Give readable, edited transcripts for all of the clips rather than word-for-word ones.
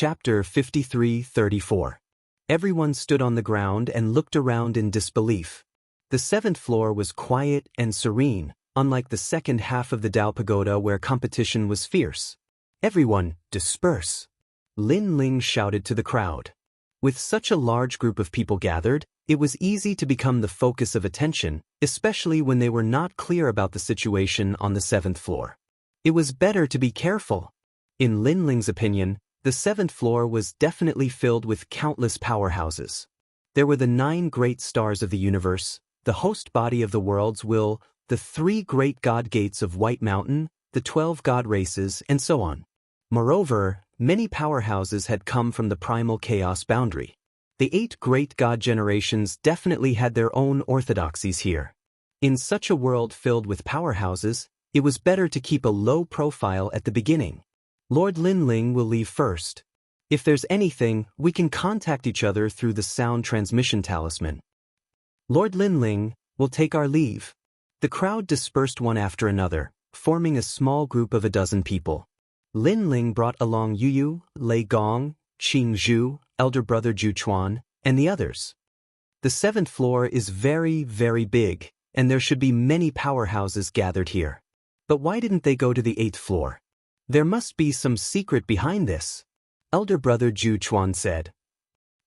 Chapter 53-34. Everyone stood on the ground and looked around in disbelief. The seventh floor was quiet and serene, unlike the second half of the Dao Pagoda where competition was fierce. Everyone, disperse! Lin Ling shouted to the crowd. With such a large group of people gathered, it was easy to become the focus of attention, especially when they were not clear about the situation on the seventh floor. It was better to be careful. In Lin Ling's opinion, the seventh floor was definitely filled with countless powerhouses. There were the 9 great stars of the universe, the host body of the world's will, the 3 great god gates of White Mountain, the 12 god races, and so on. Moreover, many powerhouses had come from the primal chaos boundary. The 8 great god generations definitely had their own orthodoxies here. In such a world filled with powerhouses, it was better to keep a low profile at the beginning. Lord Lin Ling will leave first. If there's anything, we can contact each other through the sound transmission talisman. Lord Lin Ling will take our leave. The crowd dispersed one after another, forming a small group of 12 people. Lin Ling brought along Yu, Lei Gong, Qing Zhu, elder brother Zhu Chuan, and the others. The 7th floor is very, very big, and there should be many powerhouses gathered here. But why didn't they go to the 8th floor? There must be some secret behind this. Elder brother Zhu Chuan said.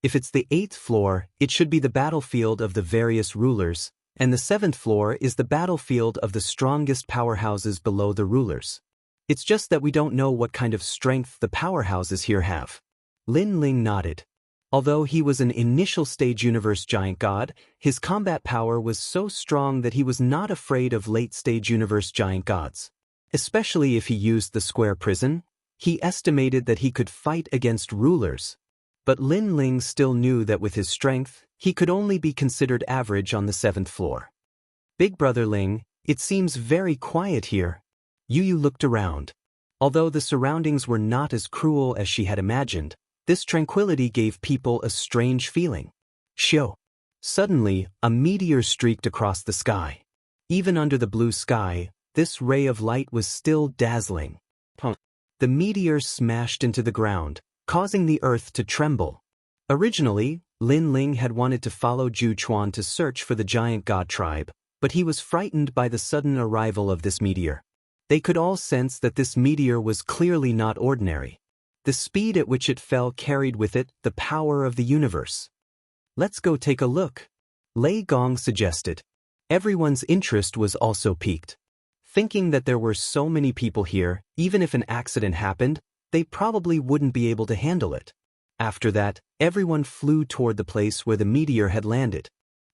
If it's the 8th floor, it should be the battlefield of the various rulers, and the 7th floor is the battlefield of the strongest powerhouses below the rulers. It's just that we don't know what kind of strength the powerhouses here have. Lin Ling nodded. Although he was an initial stage universe giant god, his combat power was so strong that he was not afraid of late stage universe giant gods. Especially if he used the square prison, he estimated that he could fight against rulers. But Lin Ling still knew that with his strength, he could only be considered average on the 7th floor. Big brother Ling, it seems very quiet here. Yu looked around. Although the surroundings were not as cruel as she had imagined, this tranquility gave people a strange feeling. Shio. Suddenly, a meteor streaked across the sky. Even under the blue sky, this ray of light was still dazzling. The meteor smashed into the ground, causing the earth to tremble. Originally, Lin Ling had wanted to follow Zhu Chuan to search for the giant god tribe, but he was frightened by the sudden arrival of this meteor. They could all sense that this meteor was clearly not ordinary. The speed at which it fell carried with it the power of the universe. Let's go take a look, Lei Gong suggested. Everyone's interest was also piqued. Thinking that there were so many people here, even if an accident happened, they probably wouldn't be able to handle it. After that, everyone flew toward the place where the meteor had landed.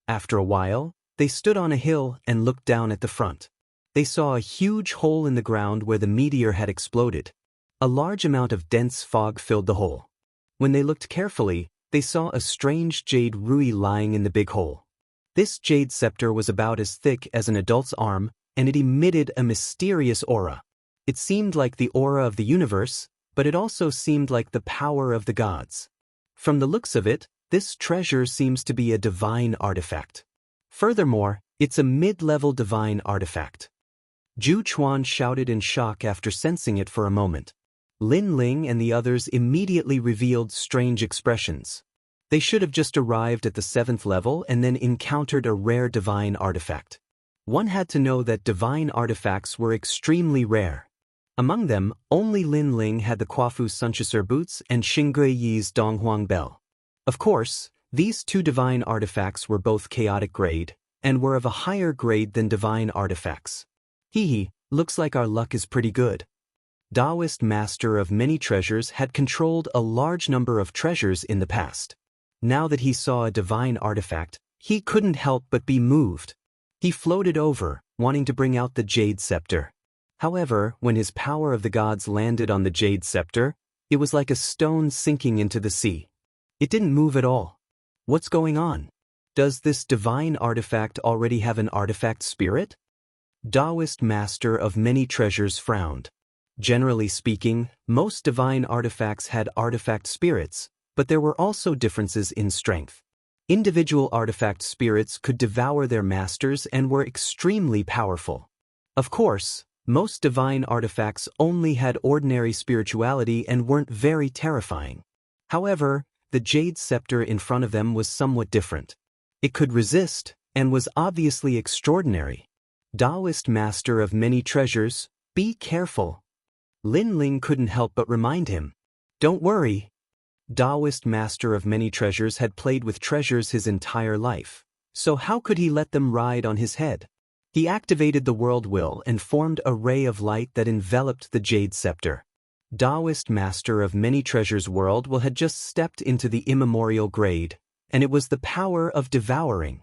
After a while, they stood on a hill and looked down at the front. They saw a huge hole in the ground where the meteor had exploded. A large amount of dense fog filled the hole. When they looked carefully, they saw a strange jade rui lying in the big hole. This jade scepter was about as thick as an adult's arm, and it emitted a mysterious aura. It seemed like the aura of the universe, but it also seemed like the power of the gods. From the looks of it, this treasure seems to be a divine artifact. Furthermore, it's a mid-level divine artifact. Zhu Chuan shouted in shock after sensing it for a moment. Lin Ling and the others immediately revealed strange expressions. They should have just arrived at the 7th level and then encountered a rare divine artifact. One had to know that divine artifacts were extremely rare. Among them, only Lin Ling had the Quafu Sunchasur boots and Xingui Yi's Donghuang bell. Of course, these 2 divine artifacts were both chaotic grade, and were of a higher grade than divine artifacts. Looks like our luck is pretty good. Daoist master of many treasures had controlled a large number of treasures in the past. Now that he saw a divine artifact, he couldn't help but be moved. He floated over, wanting to bring out the jade scepter. However, when his power of the gods landed on the jade scepter, it was like a stone sinking into the sea. It didn't move at all. What's going on? Does this divine artifact already have an artifact spirit? Daoist master of many treasures frowned. Generally speaking, most divine artifacts had artifact spirits, but there were also differences in strength. Individual artifact spirits could devour their masters and were extremely powerful. Of course, most divine artifacts only had ordinary spirituality and weren't very terrifying. However, the jade scepter in front of them was somewhat different. It could resist, and was obviously extraordinary. Daoist master of many treasures, be careful. Lin Ling couldn't help but remind him. Don't worry. Daoist master of many treasures had played with treasures his entire life, so how could he let them ride on his head? He activated the world will and formed a ray of light that enveloped the jade scepter. Daoist master of many treasures world will had just stepped into the immemorial grade, and it was the power of devouring.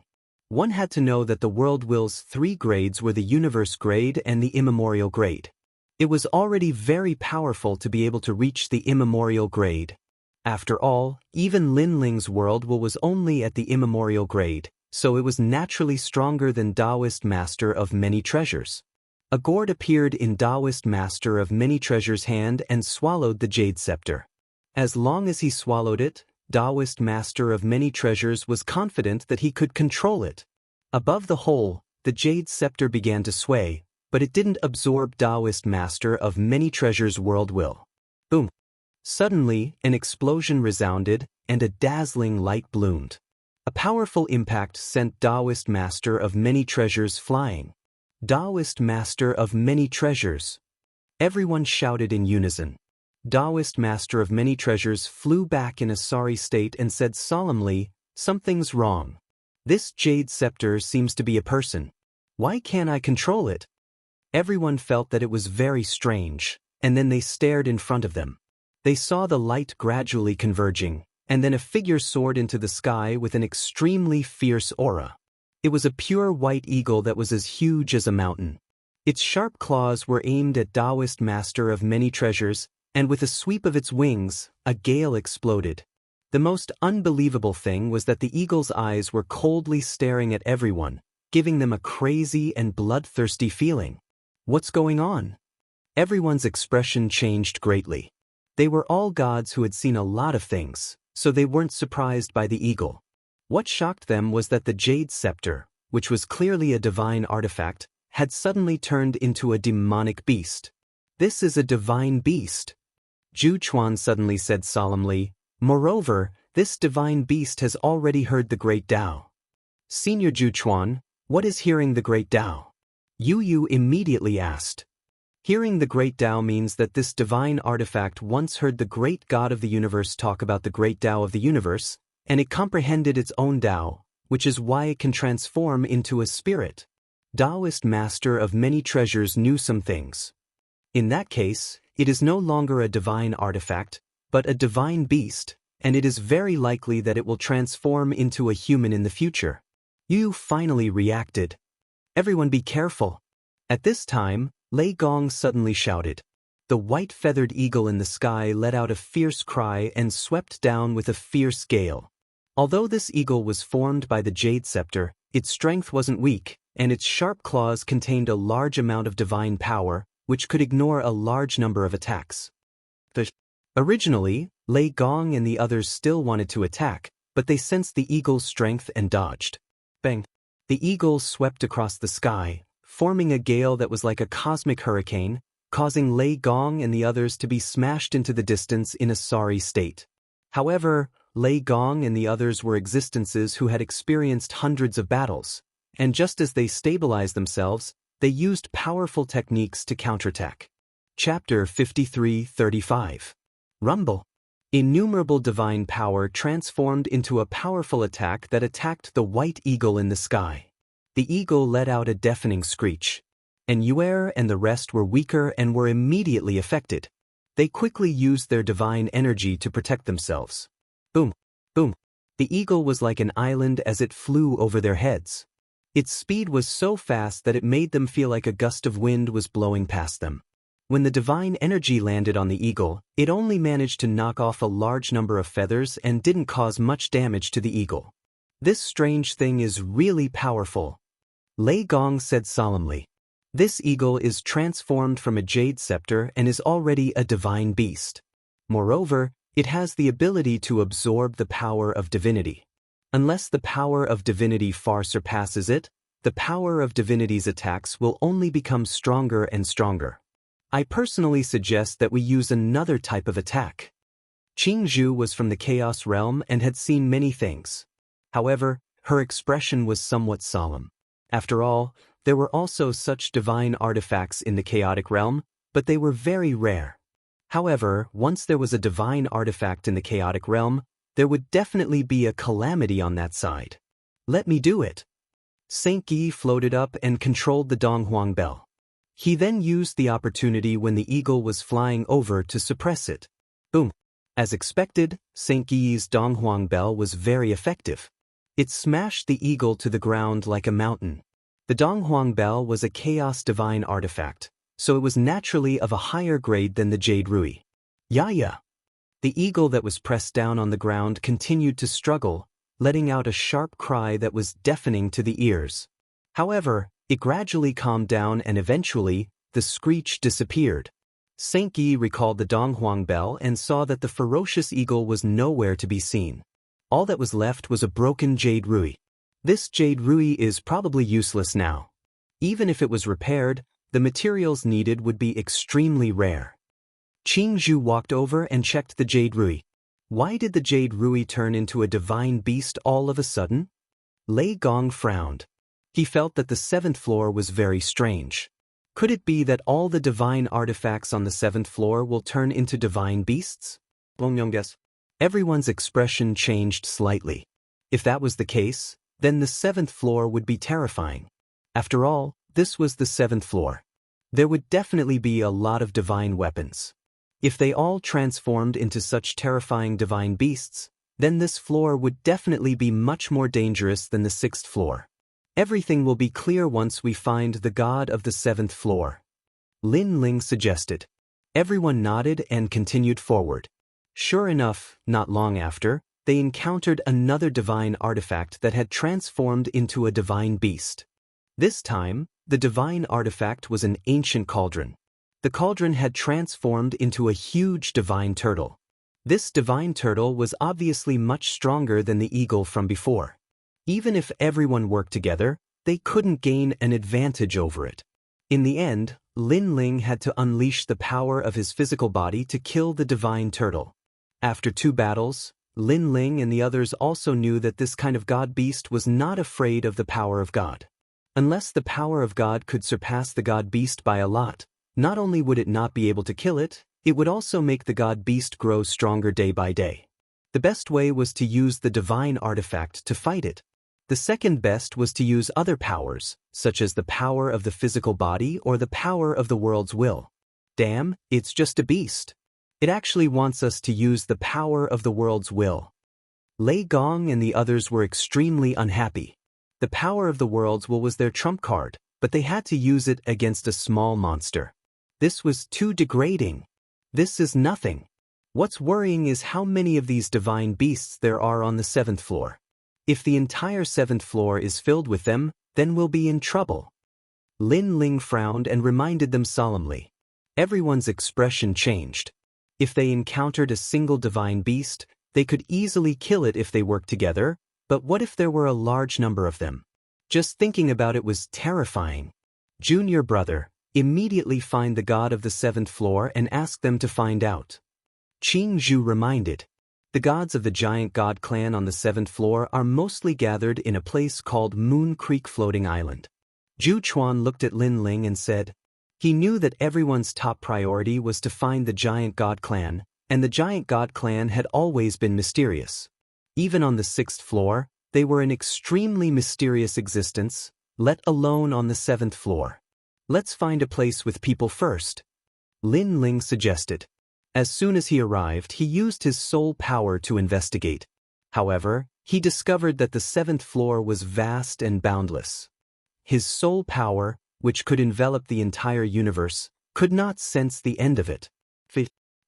One had to know that the world will's 3 grades were the universe grade and the immemorial grade. It was already very powerful to be able to reach the immemorial grade. After all, even Lin Ling's world will was only at the immemorial grade, so it was naturally stronger than Daoist master of many treasures. A gourd appeared in Daoist master of many treasures' hand and swallowed the jade scepter. As long as he swallowed it, Daoist master of many treasures was confident that he could control it. Above the hole, the jade scepter began to sway, but it didn't absorb Daoist master of many treasures' world will. Boom! Suddenly, an explosion resounded, and a dazzling light bloomed. A powerful impact sent Daoist master of many treasures flying. Daoist master of many treasures. Everyone shouted in unison. Daoist master of many treasures flew back in a sorry state and said solemnly, "Something's wrong. This jade scepter seems to be a person. Why can't I control it?" Everyone felt that it was very strange, and then they stared in front of them. They saw the light gradually converging, and then a figure soared into the sky with an extremely fierce aura. It was a pure white eagle that was as huge as a mountain. Its sharp claws were aimed at Daoist master of many treasures, and with a sweep of its wings, a gale exploded. The most unbelievable thing was that the eagle's eyes were coldly staring at everyone, giving them a crazy and bloodthirsty feeling. What's going on? Everyone's expression changed greatly. They were all gods who had seen a lot of things, so they weren't surprised by the eagle. What shocked them was that the jade scepter, which was clearly a divine artifact, had suddenly turned into a demonic beast. This is a divine beast. Zhu Chuan suddenly said solemnly, "Moreover, this divine beast has already heard the great Tao." Senior Zhu Chuan, what is hearing the great Tao? Yu Yu immediately asked. Hearing the great Tao means that this divine artifact once heard the great God of the universe talk about the great Tao of the universe, and it comprehended its own Tao, which is why it can transform into a spirit. Daoist master of many treasures knew some things. In that case, it is no longer a divine artifact, but a divine beast, and it is very likely that it will transform into a human in the future. Yu finally reacted. Everyone be careful. At this time, Lei Gong suddenly shouted. The white feathered eagle in the sky let out a fierce cry and swept down with a fierce gale. Although this eagle was formed by the jade scepter, its strength wasn't weak, and its sharp claws contained a large amount of divine power, which could ignore a large number of attacks. Originally, Lei Gong and the others still wanted to attack, but they sensed the eagle's strength and dodged. Bang! The eagle swept across the sky, forming a gale that was like a cosmic hurricane, causing Lei Gong and the others to be smashed into the distance in a sorry state. However, Lei Gong and the others were existences who had experienced hundreds of battles, and just as they stabilized themselves, they used powerful techniques to counterattack. Chapter 53-35. Rumble. Innumerable divine power transformed into a powerful attack that attacked the white eagle in the sky. The eagle let out a deafening screech, and Yuer and the rest were weaker and were immediately affected. They quickly used their divine energy to protect themselves. Boom! Boom! The eagle was like an island as it flew over their heads. Its speed was so fast that it made them feel like a gust of wind was blowing past them. When the divine energy landed on the eagle, it only managed to knock off a large number of feathers and didn't cause much damage to the eagle. This strange thing is really powerful. Lei Gong said solemnly. This eagle is transformed from a jade scepter and is already a divine beast. Moreover, it has the ability to absorb the power of divinity. Unless the power of divinity far surpasses it, the power of divinity's attacks will only become stronger and stronger. I personally suggest that we use another type of attack. Qingzhu was from the Chaos realm and had seen many things. However, her expression was somewhat solemn. After all, there were also such divine artifacts in the chaotic realm, but they were very rare. However, once there was a divine artifact in the chaotic realm, there would definitely be a calamity on that side. Let me do it. Saint Yi floated up and controlled the Donghuang bell. He then used the opportunity when the eagle was flying over to suppress it. Boom. As expected, Saint Yi's Donghuang bell was very effective. It smashed the eagle to the ground like a mountain. The Donghuang bell was a chaos divine artifact, so it was naturally of a higher grade than the Jade Rui. Ya. The eagle that was pressed down on the ground continued to struggle, letting out a sharp cry that was deafening to the ears. However, it gradually calmed down and eventually, the screech disappeared. Saint Yi recalled the Donghuang bell and saw that the ferocious eagle was nowhere to be seen. All that was left was a broken Jade Rui. This Jade Rui is probably useless now. Even if it was repaired, the materials needed would be extremely rare. Qingzhu walked over and checked the Jade Rui. Why did the Jade Rui turn into a divine beast all of a sudden? Lei Gong frowned. He felt that the 7th floor was very strange. Could it be that all the divine artifacts on the 7th floor will turn into divine beasts? Everyone's expression changed slightly. If that was the case, then the 7th floor would be terrifying. After all, this was the 7th floor. There would definitely be a lot of divine weapons. If they all transformed into such terrifying divine beasts, then this floor would definitely be much more dangerous than the 6th floor. Everything will be clear once we find the god of the 7th floor. Lin Ling suggested. Everyone nodded and continued forward. Sure enough, not long after, they encountered another divine artifact that had transformed into a divine beast. This time, the divine artifact was an ancient cauldron. The cauldron had transformed into a huge divine turtle. This divine turtle was obviously much stronger than the eagle from before. Even if everyone worked together, they couldn't gain an advantage over it. In the end, Lin Ling had to unleash the power of his physical body to kill the divine turtle. After 2 battles, Lin Ling and the others also knew that this kind of god beast was not afraid of the power of God. Unless the power of God could surpass the god beast by a lot, not only would it not be able to kill it, it would also make the god beast grow stronger day by day. The best way was to use the divine artifact to fight it. The second best was to use other powers, such as the power of the physical body or the power of the world's will. Damn, it's just a beast. It actually wants us to use the power of the world's will. Lei Gong and the others were extremely unhappy. The power of the world's will was their trump card, but they had to use it against a small monster. This was too degrading. This is nothing. What's worrying is how many of these divine beasts there are on the 7th floor. If the entire 7th floor is filled with them, then we'll be in trouble. Lin Ling frowned and reminded them solemnly. Everyone's expression changed. If they encountered a single divine beast, they could easily kill it if they worked together, but what if there were a large number of them? Just thinking about it was terrifying. Junior brother, immediately find the god of the 7th floor and ask them to find out. Qingzhu reminded. The gods of the giant god clan on the 7th floor are mostly gathered in a place called Moon Creek Floating Island. Zhu Chuan looked at Lin Ling and said, he knew that everyone's top priority was to find the giant god clan, and the giant god clan had always been mysterious. Even on the 6th floor, they were an extremely mysterious existence, let alone on the 7th floor. Let's find a place with people first. Lin Ling suggested. As soon as he arrived, he used his soul power to investigate. However, he discovered that the 7th floor was vast and boundless. His soul power, which could envelop the entire universe, could not sense the end of it.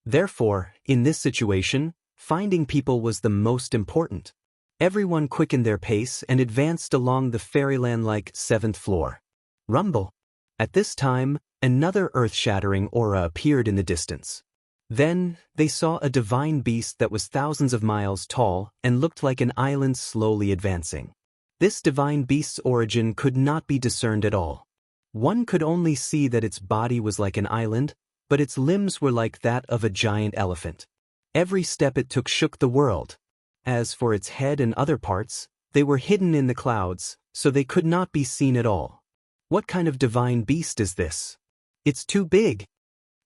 Therefore, in this situation, finding people was the most important. Everyone quickened their pace and advanced along the fairyland-like 7th floor. Rumble. At this time, another earth-shattering aura appeared in the distance. Then, they saw a divine beast that was thousands of miles tall and looked like an island slowly advancing. This divine beast's origin could not be discerned at all. One could only see that its body was like an island, but its limbs were like that of a giant elephant. Every step it took shook the world. As for its head and other parts, they were hidden in the clouds, so they could not be seen at all. What kind of divine beast is this? It's too big.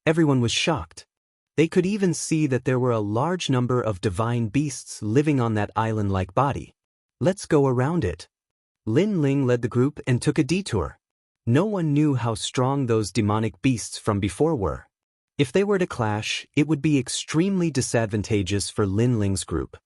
Everyone was shocked. They could even see that there were a large number of divine beasts living on that island-like body. Let's go around it. Lin Ling led the group and took a detour. No one knew how strong those demonic beasts from before were. If they were to clash, it would be extremely disadvantageous for Lin Ling's group.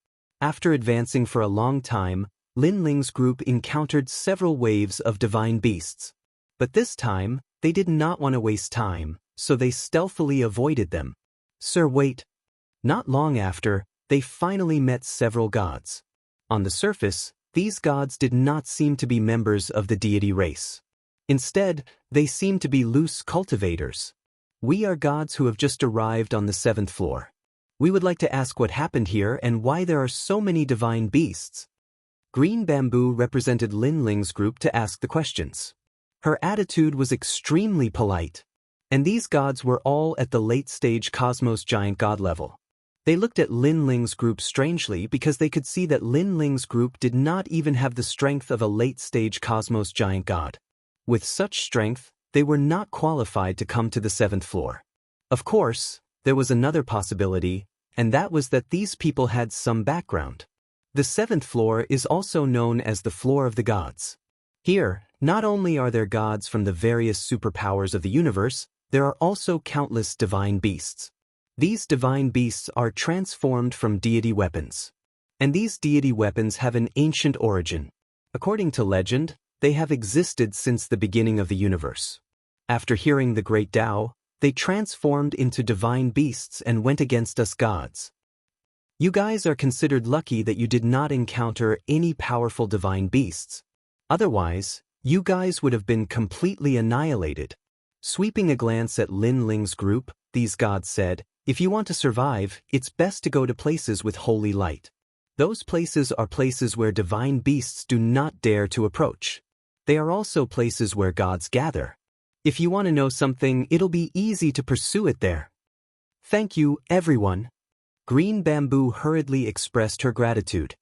After advancing for a long time, Lin Ling's group encountered several waves of divine beasts. But this time, they did not want to waste time, so they stealthily avoided them. Sir, wait. Not long after, they finally met several gods. On the surface, these gods did not seem to be members of the deity race. Instead, they seemed to be loose cultivators. We are gods who have just arrived on the 7th floor. We would like to ask what happened here and why there are so many divine beasts. Green Bamboo represented Lin Ling's group to ask the questions. Her attitude was extremely polite. And these gods were all at the late-stage cosmos giant god level. They looked at Lin Ling's group strangely because they could see that Lin Ling's group did not even have the strength of a late-stage cosmos giant god. With such strength, they were not qualified to come to the 7th floor. Of course, there was another possibility, and that was that these people had some background. The 7th floor is also known as the floor of the gods. Here, not only are there gods from the various superpowers of the universe, there are also countless divine beasts. These divine beasts are transformed from deity weapons. And these deity weapons have an ancient origin. According to legend, they have existed since the beginning of the universe. After hearing the great Tao, they transformed into divine beasts and went against us gods. You guys are considered lucky that you did not encounter any powerful divine beasts. Otherwise, you guys would have been completely annihilated. Sweeping a glance at Lin Ling's group, these gods said, if you want to survive, it's best to go to places with holy light. Those places are places where divine beasts do not dare to approach. They are also places where gods gather. If you want to know something, it'll be easy to pursue it there. Thank you, everyone. Green Bamboo hurriedly expressed her gratitude.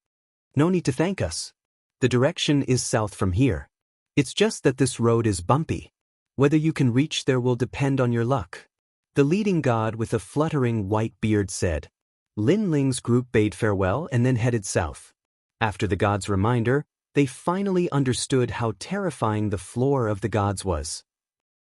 No need to thank us. The direction is south from here. It's just that this road is bumpy. Whether you can reach there will depend on your luck. The leading god with a fluttering white beard said. Lin Ling's group bade farewell and then headed south. After the god's reminder, they finally understood how terrifying the floor of the gods was.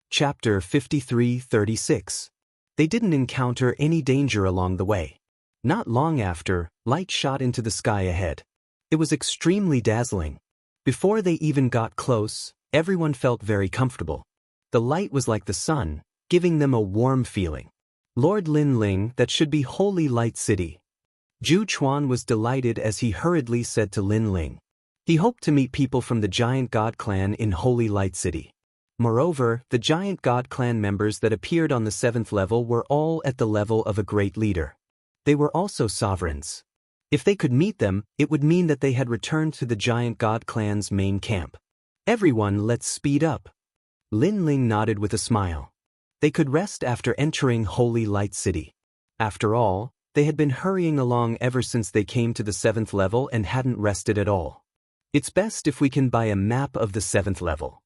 Chapter 53:36. They didn't encounter any danger along the way. Not long after, light shot into the sky ahead. It was extremely dazzling. Before they even got close, everyone felt very comfortable. The light was like the sun, giving them a warm feeling. Lord Lin Ling, that should be Holy Light City. Zhu Chuan was delighted as he hurriedly said to Lin Ling. He hoped to meet people from the Giant God Clan in Holy Light City. Moreover, the Giant God Clan members that appeared on the 7th level were all at the level of a great leader. They were also sovereigns. If they could meet them, it would mean that they had returned to the Giant God Clan's main camp. Everyone, let's speed up. Lin Ling nodded with a smile. They could rest after entering Holy Light City. After all, they had been hurrying along ever since they came to the 7th level and hadn't rested at all. It's best if we can buy a map of the 7th level.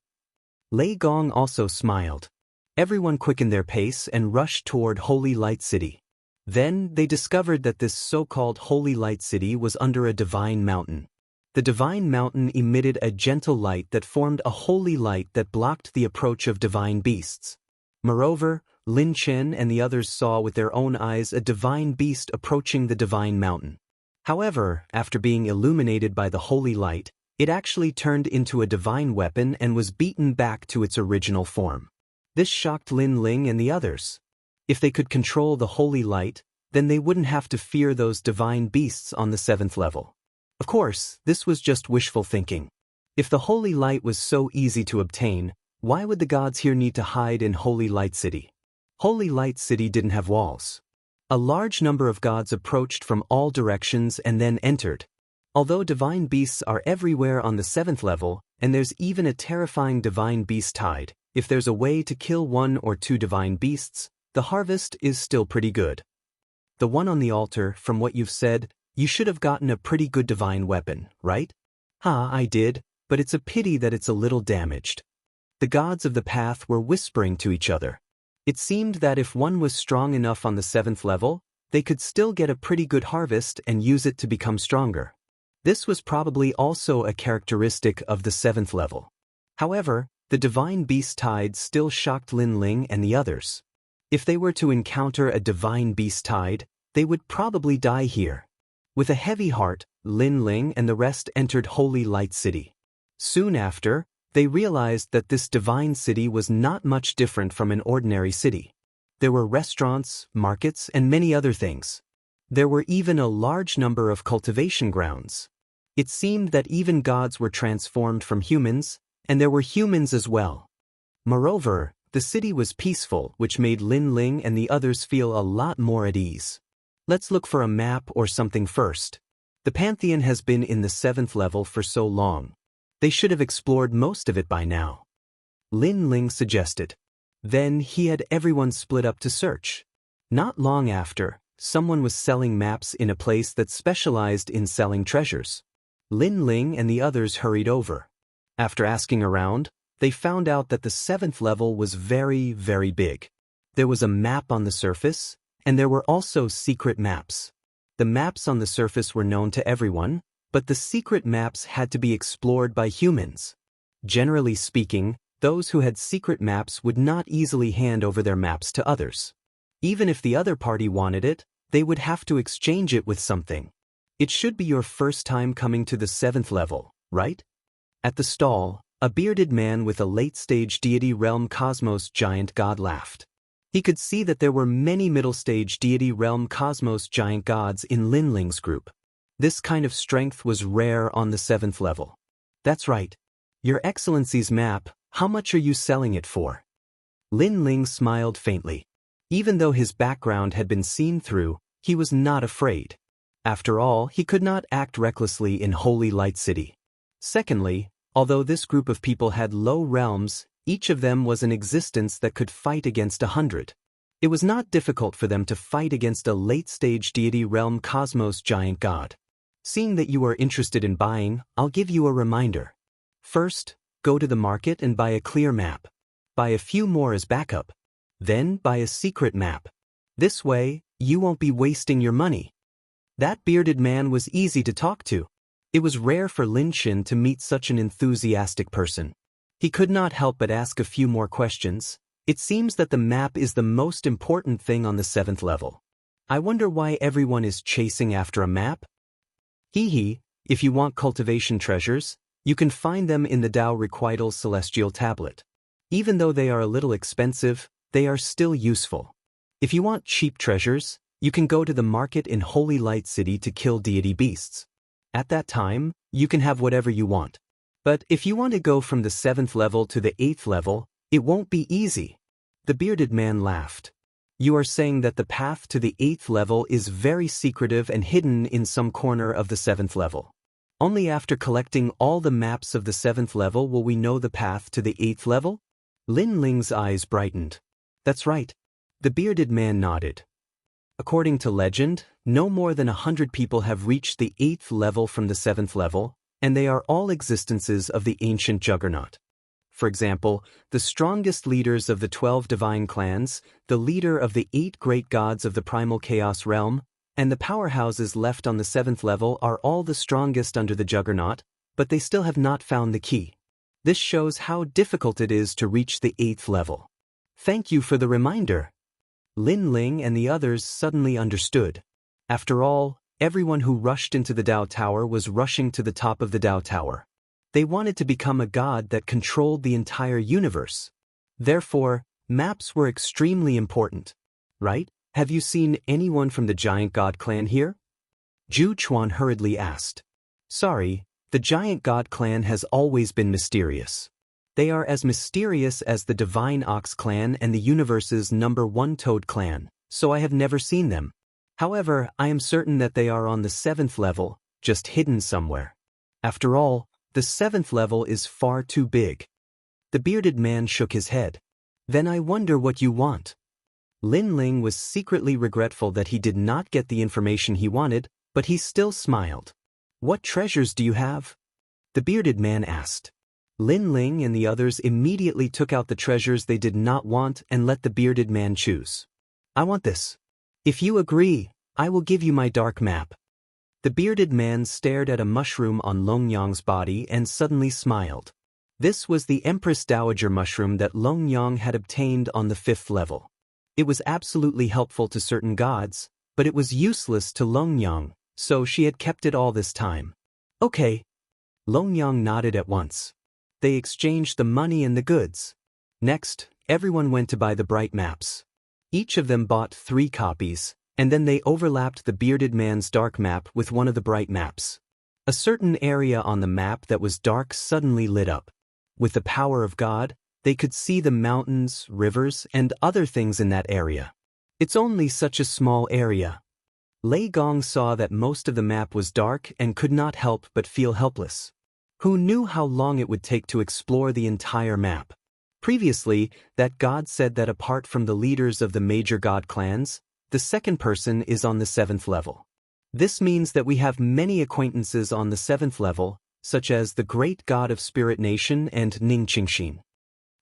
Lei Gong also smiled. Everyone quickened their pace and rushed toward Holy Light City. Then they discovered that this so-called Holy Light City was under a divine mountain. The divine mountain emitted a gentle light that formed a holy light that blocked the approach of divine beasts. Moreover, Lin Chen and the others saw with their own eyes a divine beast approaching the divine mountain. However, after being illuminated by the holy light, it actually turned into a divine weapon and was beaten back to its original form. This shocked Lin Ling and the others. If they could control the holy light, then they wouldn't have to fear those divine beasts on the 7th level. Of course, this was just wishful thinking. If the holy light was so easy to obtain, why would the gods here need to hide in Holy Light City? Holy Light City didn't have walls. A large number of gods approached from all directions and then entered. Although divine beasts are everywhere on the 7th level, and there's even a terrifying divine beast tide, if there's a way to kill 1 or 2 divine beasts, the harvest is still pretty good. The one on the altar, from what you've said, you should have gotten a pretty good divine weapon, right? I did, but it's a pity that it's a little damaged. The gods of the path were whispering to each other. It seemed that if one was strong enough on the 7th level, they could still get a pretty good harvest and use it to become stronger. This was probably also a characteristic of the 7th level. However, the divine beast tide still shocked Lin Ling and the others. If they were to encounter a divine beast tide, they would probably die here. With a heavy heart, Lin Ling and the rest entered Holy Light City. Soon after, they realized that this divine city was not much different from an ordinary city. There were restaurants, markets, and many other things. There were even a large number of cultivation grounds. It seemed that even gods were transformed from humans, and there were humans as well. Moreover, the city was peaceful, which made Lin Ling and the others feel a lot more at ease. Let's look for a map or something first. The Pantheon has been in the 7th level for so long. They should have explored most of it by now. Lin Ling suggested. Then he had everyone split up to search. Not long after, someone was selling maps in a place that specialized in selling treasures. Lin Ling and the others hurried over. After asking around, they found out that the 7th level was very, very big. There was a map on the surface, and there were also secret maps. The maps on the surface were known to everyone, but the secret maps had to be explored by humans. Generally speaking, those who had secret maps would not easily hand over their maps to others. Even if the other party wanted it, they would have to exchange it with something. It should be your first time coming to the 7th level, right? At the stall, a bearded man with a late-stage deity realm cosmos giant god laughed. He could see that there were many middle-stage deity realm cosmos giant gods in Lin Ling's group. This kind of strength was rare on the 7th level. That's right. Your Excellency's map, how much are you selling it for? Lin Ling smiled faintly. Even though his background had been seen through, he was not afraid. After all, he could not act recklessly in Holy Light City. Secondly, although this group of people had low realms, each of them was an existence that could fight against 100. It was not difficult for them to fight against a late-stage deity realm cosmos giant god. Seeing that you are interested in buying, I'll give you a reminder. First, go to the market and buy a clear map. Buy a few more as backup. Then buy a secret map. This way, you won't be wasting your money. That bearded man was easy to talk to. It was rare for Lin Xin to meet such an enthusiastic person. He could not help but ask a few more questions. It seems that the map is the most important thing on the 7th level. I wonder why everyone is chasing after a map? If you want cultivation treasures, you can find them in the Dao Requital's celestial tablet. Even though they are a little expensive, they are still useful. If you want cheap treasures, you can go to the market in Holy Light City to kill deity beasts. At that time, you can have whatever you want. But if you want to go from the 7th level to the 8th level, it won't be easy. The bearded man laughed. You are saying that the path to the 8th level is very secretive and hidden in some corner of the 7th level. Only after collecting all the maps of the 7th level will we know the path to the 8th level? Lin Ling's eyes brightened. That's right. The bearded man nodded. According to legend, no more than 100 people have reached the 8th level from the 7th level, and they are all existences of the ancient juggernaut. For example, the strongest leaders of the 12 divine clans, the leader of the 8 great gods of the primal chaos realm, and the powerhouses left on the 7th level are all the strongest under the juggernaut, but they still have not found the key. This shows how difficult it is to reach the 8th level. Thank you for the reminder. Lin Ling and the others suddenly understood. After all, everyone who rushed into the Dao Tower was rushing to the top of the Dao Tower. They wanted to become a god that controlled the entire universe. Therefore, maps were extremely important. Right? Have you seen anyone from the Giant God clan here? Zhu Chuan hurriedly asked. Sorry, the Giant God clan has always been mysterious. They are as mysterious as the Divine Ox clan and the universe's #1 Toad clan, so I have never seen them. However, I am certain that they are on the 7th level, just hidden somewhere. After all, the 7th level is far too big. The bearded man shook his head. Then I wonder what you want. Lin Ling was secretly regretful that he did not get the information he wanted, but he still smiled. "What treasures do you have?" the bearded man asked. Lin Ling and the others immediately took out the treasures they did not want and let the bearded man choose. "I want this. If you agree, I will give you my dark map." The bearded man stared at a mushroom on Longyang's body and suddenly smiled. This was the Empress Dowager mushroom that Longyang had obtained on the 5th level. It was absolutely helpful to certain gods, but it was useless to Longyang, so she had kept it all this time. "Okay." Longyang nodded at once. They exchanged the money and the goods. Next, everyone went to buy the bright maps. Each of them bought 3 copies, and then they overlapped the bearded man's dark map with one of the bright maps. A certain area on the map that was dark suddenly lit up. With the power of God, they could see the mountains, rivers, and other things in that area. "It's only such a small area." Lei Gong saw that most of the map was dark and could not help but feel helpless. Who knew how long it would take to explore the entire map? Previously, that god said that apart from the leaders of the major god clans, the second person is on the 7th level. This means that we have many acquaintances on the 7th level, such as the great god of Spirit Nation and Ning Qingxin.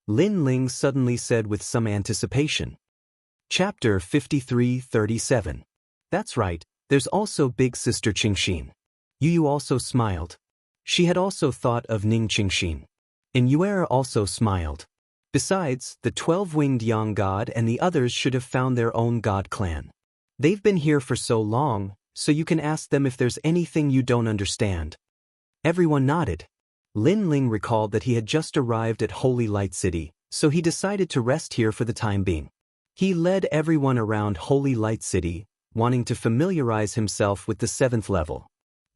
Lin Ling suddenly said with some anticipation. Chapter 53:37. That's right, there's also big sister Qingxin. Yu also smiled. She had also thought of Ning Qingxin. And Yuer also smiled. Besides, the 12-winged Yang god and the others should have found their own god clan. They've been here for so long, so you can ask them if there's anything you don't understand. Everyone nodded. Lin Ling recalled that he had just arrived at Holy Light City, so he decided to rest here for the time being. He led everyone around Holy Light City, wanting to familiarize himself with the 7th level.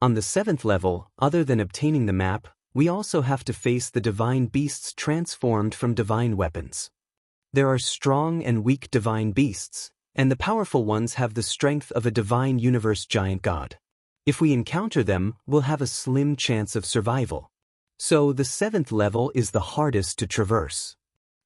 On the 7th level, other than obtaining the map, we also have to face the divine beasts transformed from divine weapons. There are strong and weak divine beasts, and the powerful ones have the strength of a divine universe giant god. If we encounter them, we'll have a slim chance of survival. So the 7th level is the hardest to traverse.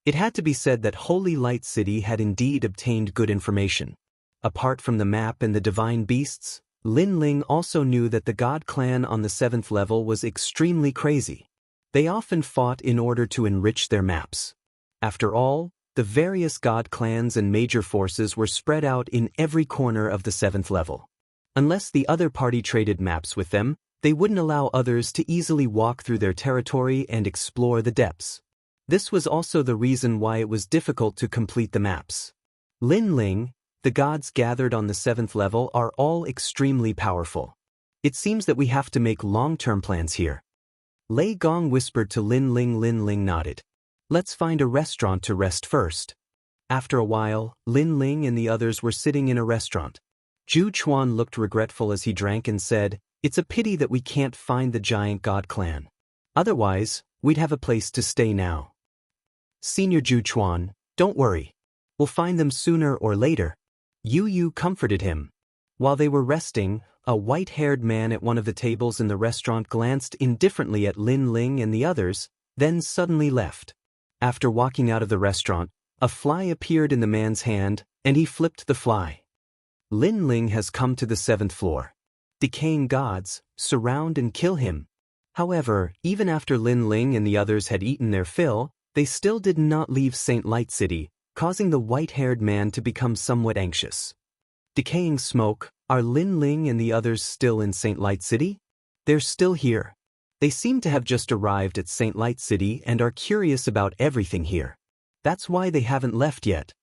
It had to be said that Holy Light City had indeed obtained good information. Apart from the map and the divine beasts, Lin Ling also knew that the god clan on the 7th level was extremely crazy. They often fought in order to enrich their maps. After all, the various god clans and major forces were spread out in every corner of the 7th level. Unless the other party traded maps with them, they wouldn't allow others to easily walk through their territory and explore the depths. This was also the reason why it was difficult to complete the maps. Lin Ling, the gods gathered on the 7th level are all extremely powerful. It seems that we have to make long-term plans here. Lei Gong whispered to Lin Ling. Lin Ling nodded. "Let's find a restaurant to rest first." After a while, Lin Ling and the others were sitting in a restaurant. Zhu Chuan looked regretful as he drank and said, "It's a pity that we can't find the giant god clan. Otherwise, we'd have a place to stay now." "Senior Zhu Chuan, don't worry. We'll find them sooner or later." Yu comforted him. While they were resting, a white-haired man at one of the tables in the restaurant glanced indifferently at Lin Ling and the others, then suddenly left. After walking out of the restaurant, a fly appeared in the man's hand, and he flipped the fly. Lin Ling has come to the 7th floor. Decaying gods, surround and kill him. However, even after Lin Ling and the others had eaten their fill, they still did not leave St. Light City, causing the white-haired man to become somewhat anxious. Decaying smoke, are Lin Ling and the others still in St. Light City? They're still here. They seem to have just arrived at St. Light City and are curious about everything here. That's why they haven't left yet.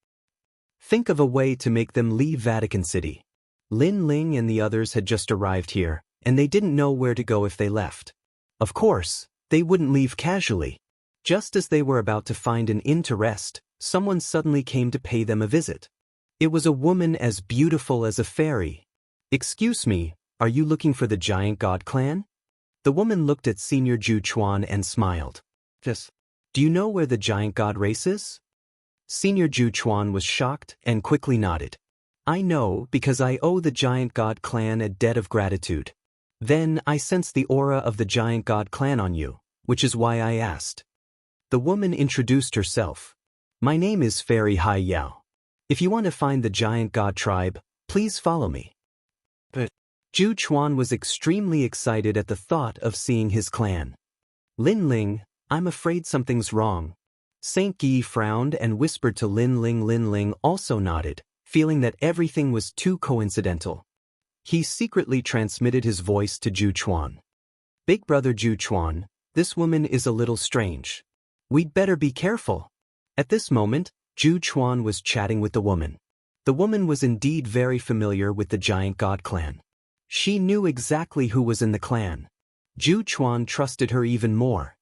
Think of a way to make them leave Vatican City. Lin Ling and the others had just arrived here, and they didn't know where to go if they left. Of course, they wouldn't leave casually. Just as they were about to find an inn to rest, someone suddenly came to pay them a visit. It was a woman as beautiful as a fairy. "Excuse me, are you looking for the giant god clan?" The woman looked at Senior Zhu Chuan and smiled. "Yes. Do you know where the giant god race is?" Senior Zhu Chuan was shocked and quickly nodded. "I know because I owe the giant god clan a debt of gratitude. Then I sensed the aura of the giant god clan on you, which is why I asked." The woman introduced herself. "My name is Fairy Hai Yao. If you want to find the giant god tribe, please follow me. But Zhu Chuan was extremely excited at the thought of seeing his clan. Lin Ling, I'm afraid something's wrong. Saint Yi frowned and whispered to Lin Ling. Lin Ling also nodded, feeling that everything was too coincidental. He secretly transmitted his voice to Zhu Chuan. Big brother Zhu Chuan, this woman is a little strange. We'd better be careful. At this moment, Zhu Chuan was chatting with the woman. The woman was indeed very familiar with the giant god clan. She knew exactly who was in the clan. Zhu Chuan trusted her even more.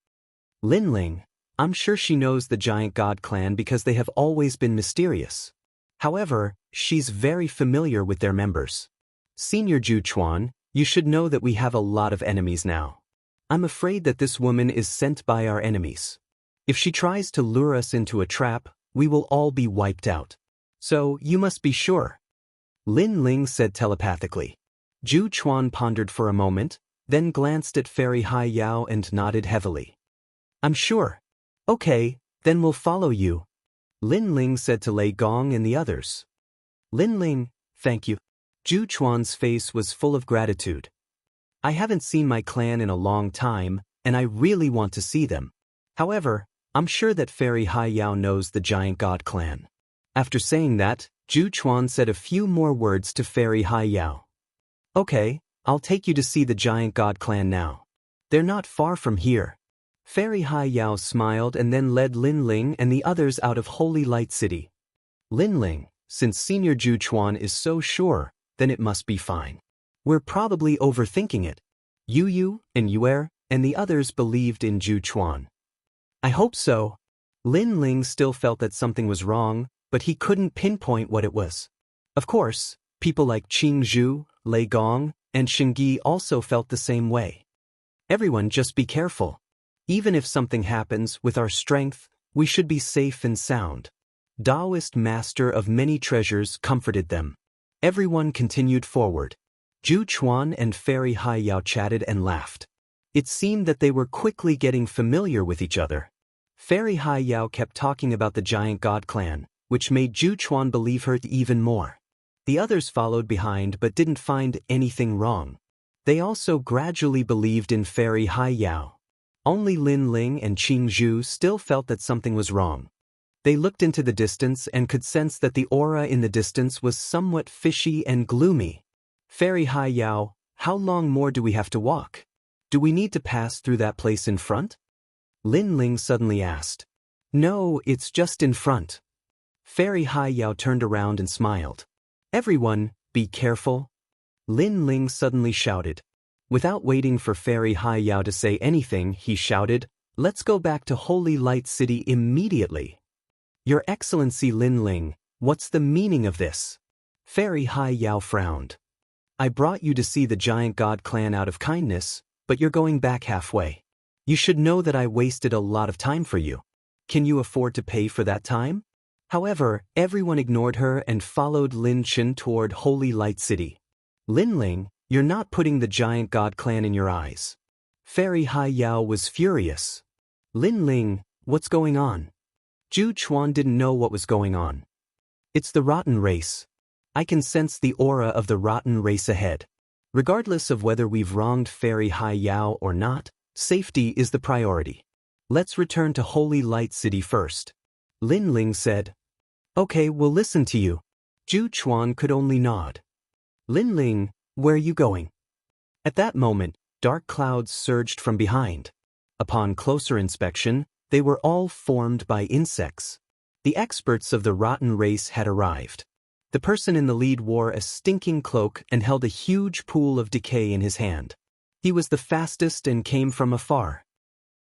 Lin Ling, I'm sure she knows the giant god clan because they have always been mysterious. However, she's very familiar with their members. Senior Zhu Chuan, you should know that we have a lot of enemies now. I'm afraid that this woman is sent by our enemies. If she tries to lure us into a trap, we will all be wiped out. So, you must be sure. Lin Ling said telepathically. Zhu Chuan pondered for a moment, then glanced at Fairy Hai Yao and nodded heavily. I'm sure. Okay, then we'll follow you. Lin Ling said to Lei Gong and the others. Lin Ling, thank you. Zhu Chuan's face was full of gratitude. I haven't seen my clan in a long time, and I really want to see them. However, I'm sure that Fairy Hai Yao knows the giant god clan. After saying that, Zhu Chuan said a few more words to Fairy Hai Yao. Okay, I'll take you to see the giant god clan now. They're not far from here. Fairy Hai Yao smiled and then led Lin Ling and the others out of Holy Light City. Lin Ling, since Senior Zhu Chuan is so sure, then it must be fine. We're probably overthinking it. Yu and Yuer and the others believed in Zhu Chuan. I hope so. Lin Ling still felt that something was wrong, but he couldn't pinpoint what it was. Of course, people like Qing Zhu, Lei Gong, and Xingyi also felt the same way. Everyone just be careful. Even if something happens with our strength, we should be safe and sound. Daoist master of many treasures comforted them. Everyone continued forward. Zhu Chuan and Fairy Hai Yao chatted and laughed. It seemed that they were quickly getting familiar with each other. Fairy Hai Yao kept talking about the giant god clan, which made Zhu Chuan believe her even more. The others followed behind but didn't find anything wrong. They also gradually believed in Fairy Hai Yao. Only Lin Ling and Qing Zhu still felt that something was wrong. They looked into the distance and could sense that the aura in the distance was somewhat fishy and gloomy. Fairy Hai Yao, how long more do we have to walk? Do we need to pass through that place in front? Lin Ling suddenly asked. No, it's just in front. Fairy Hai Yao turned around and smiled. Everyone, be careful. Lin Ling suddenly shouted. Without waiting for Fairy Hai Yao to say anything, he shouted, let's go back to Holy Light City immediately. Your Excellency Lin Ling, what's the meaning of this? Fairy Hai Yao frowned. I brought you to see the giant god clan out of kindness, but you're going back halfway. You should know that I wasted a lot of time for you. Can you afford to pay for that time? However, everyone ignored her and followed Lin Chen toward Holy Light City. Lin Ling, you're not putting the giant god clan in your eyes. Fairy Hai Yao was furious. Lin Ling, what's going on? Zhu Chuan didn't know what was going on. It's the rotten race. I can sense the aura of the rotten race ahead. Regardless of whether we've wronged Fairy Hai Yao or not, safety is the priority. Let's return to Holy Light City first. Lin Ling said. Okay, we'll listen to you. Zhu Chuan could only nod. Lin Ling, where are you going? At that moment, dark clouds surged from behind. Upon closer inspection, they were all formed by insects. The experts of the rotten race had arrived. The person in the lead wore a stinking cloak and held a huge pool of decay in his hand. He was the fastest and came from afar.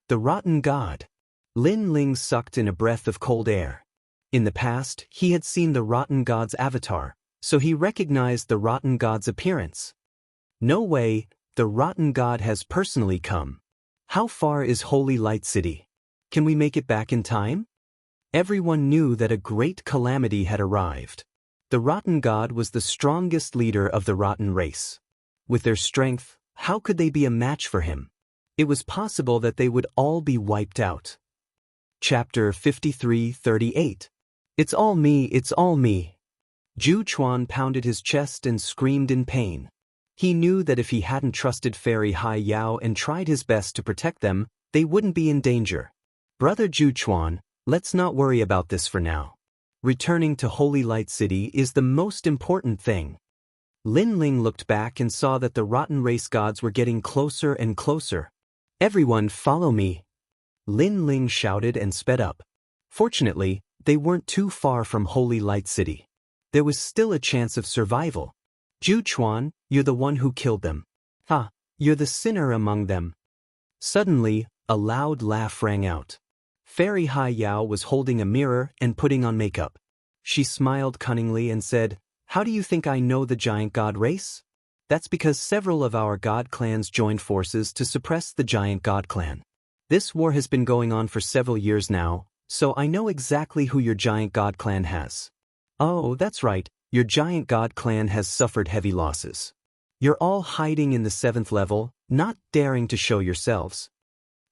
The rotten god. Lin Ling sucked in a breath of cold air. In the past, he had seen the rotten god's avatar, so he recognized the rotten god's appearance. No way, the rotten god has personally come. How far is Holy Light City? Can we make it back in time? Everyone knew that a great calamity had arrived. The rotten god was the strongest leader of the rotten race. With their strength, how could they be a match for him? It was possible that they would all be wiped out. Chapter 53:38. It's all me, it's all me. Zhu Chuan pounded his chest and screamed in pain. He knew that if he hadn't trusted Fairy Hai Yao and tried his best to protect them, they wouldn't be in danger. Brother Zhu Chuan, let's not worry about this for now. Returning to Holy Light City is the most important thing. Lin Ling looked back and saw that the rotten race gods were getting closer and closer. Everyone follow me! Lin Ling shouted and sped up. Fortunately, they weren't too far from Holy Light City. There was still a chance of survival. Zhu Chuan, you're the one who killed them. Ha, you're the sinner among them. Suddenly, a loud laugh rang out. Fairy Hai Yao was holding a mirror and putting on makeup. She smiled cunningly and said, "How do you think I know the giant god race? That's because several of our god clans joined forces to suppress the giant god clan. This war has been going on for several years now, so I know exactly who your giant god clan has. Oh, that's right, your giant god clan has suffered heavy losses. You're all hiding in the 7th level, not daring to show yourselves.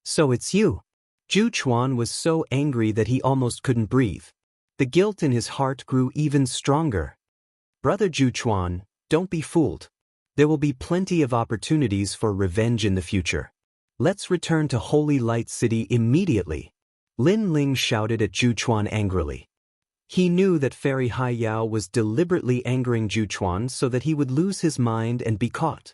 So it's you." Zhu Chuan was so angry that he almost couldn't breathe. The guilt in his heart grew even stronger. Brother Zhu Chuan, don't be fooled. There will be plenty of opportunities for revenge in the future. Let's return to Holy Light City immediately. Lin Ling shouted at Zhu Chuan angrily. He knew that Fairy Hai Yao was deliberately angering Zhu Chuan so that he would lose his mind and be caught.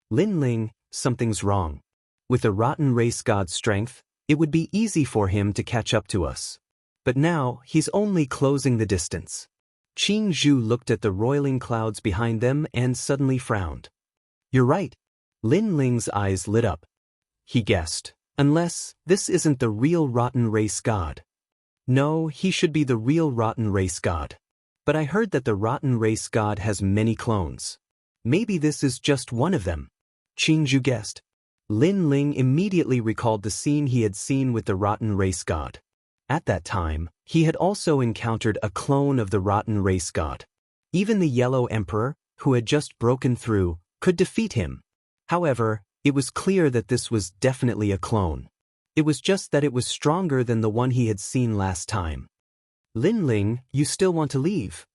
Lin Ling, something's wrong. With a rotten race god's strength, it would be easy for him to catch up to us. But now, he's only closing the distance. Qing Zhu looked at the roiling clouds behind them and suddenly frowned. You're right. Lin Ling's eyes lit up. He guessed, unless this isn't the real rotten race god. No, he should be the real rotten race god. But I heard that the rotten race god has many clones. Maybe this is just one of them. Qing Zhu guessed. Lin Ling immediately recalled the scene he had seen with the rotten race god. At that time, he had also encountered a clone of the rotten race god. Even the Yellow Emperor, who had just broken through, could defeat him. However, it was clear that this was definitely a clone. It was just that it was stronger than the one he had seen last time. Lin Ling, you still want to leave?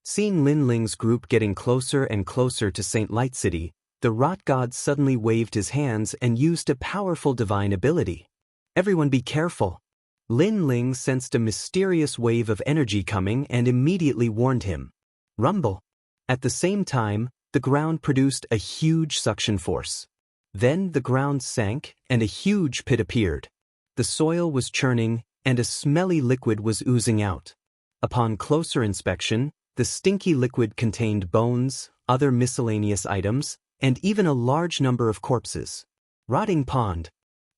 Seeing Lin Ling's group getting closer and closer to St. Light City, the rot god suddenly waved his hands and used a powerful divine ability. Everyone be careful. Lin Ling sensed a mysterious wave of energy coming and immediately warned him. Rumble. At the same time, the ground produced a huge suction force. Then the ground sank and a huge pit appeared. The soil was churning and a smelly liquid was oozing out. Upon closer inspection, the stinky liquid contained bones, other miscellaneous items, and even a large number of corpses. Rotting pond.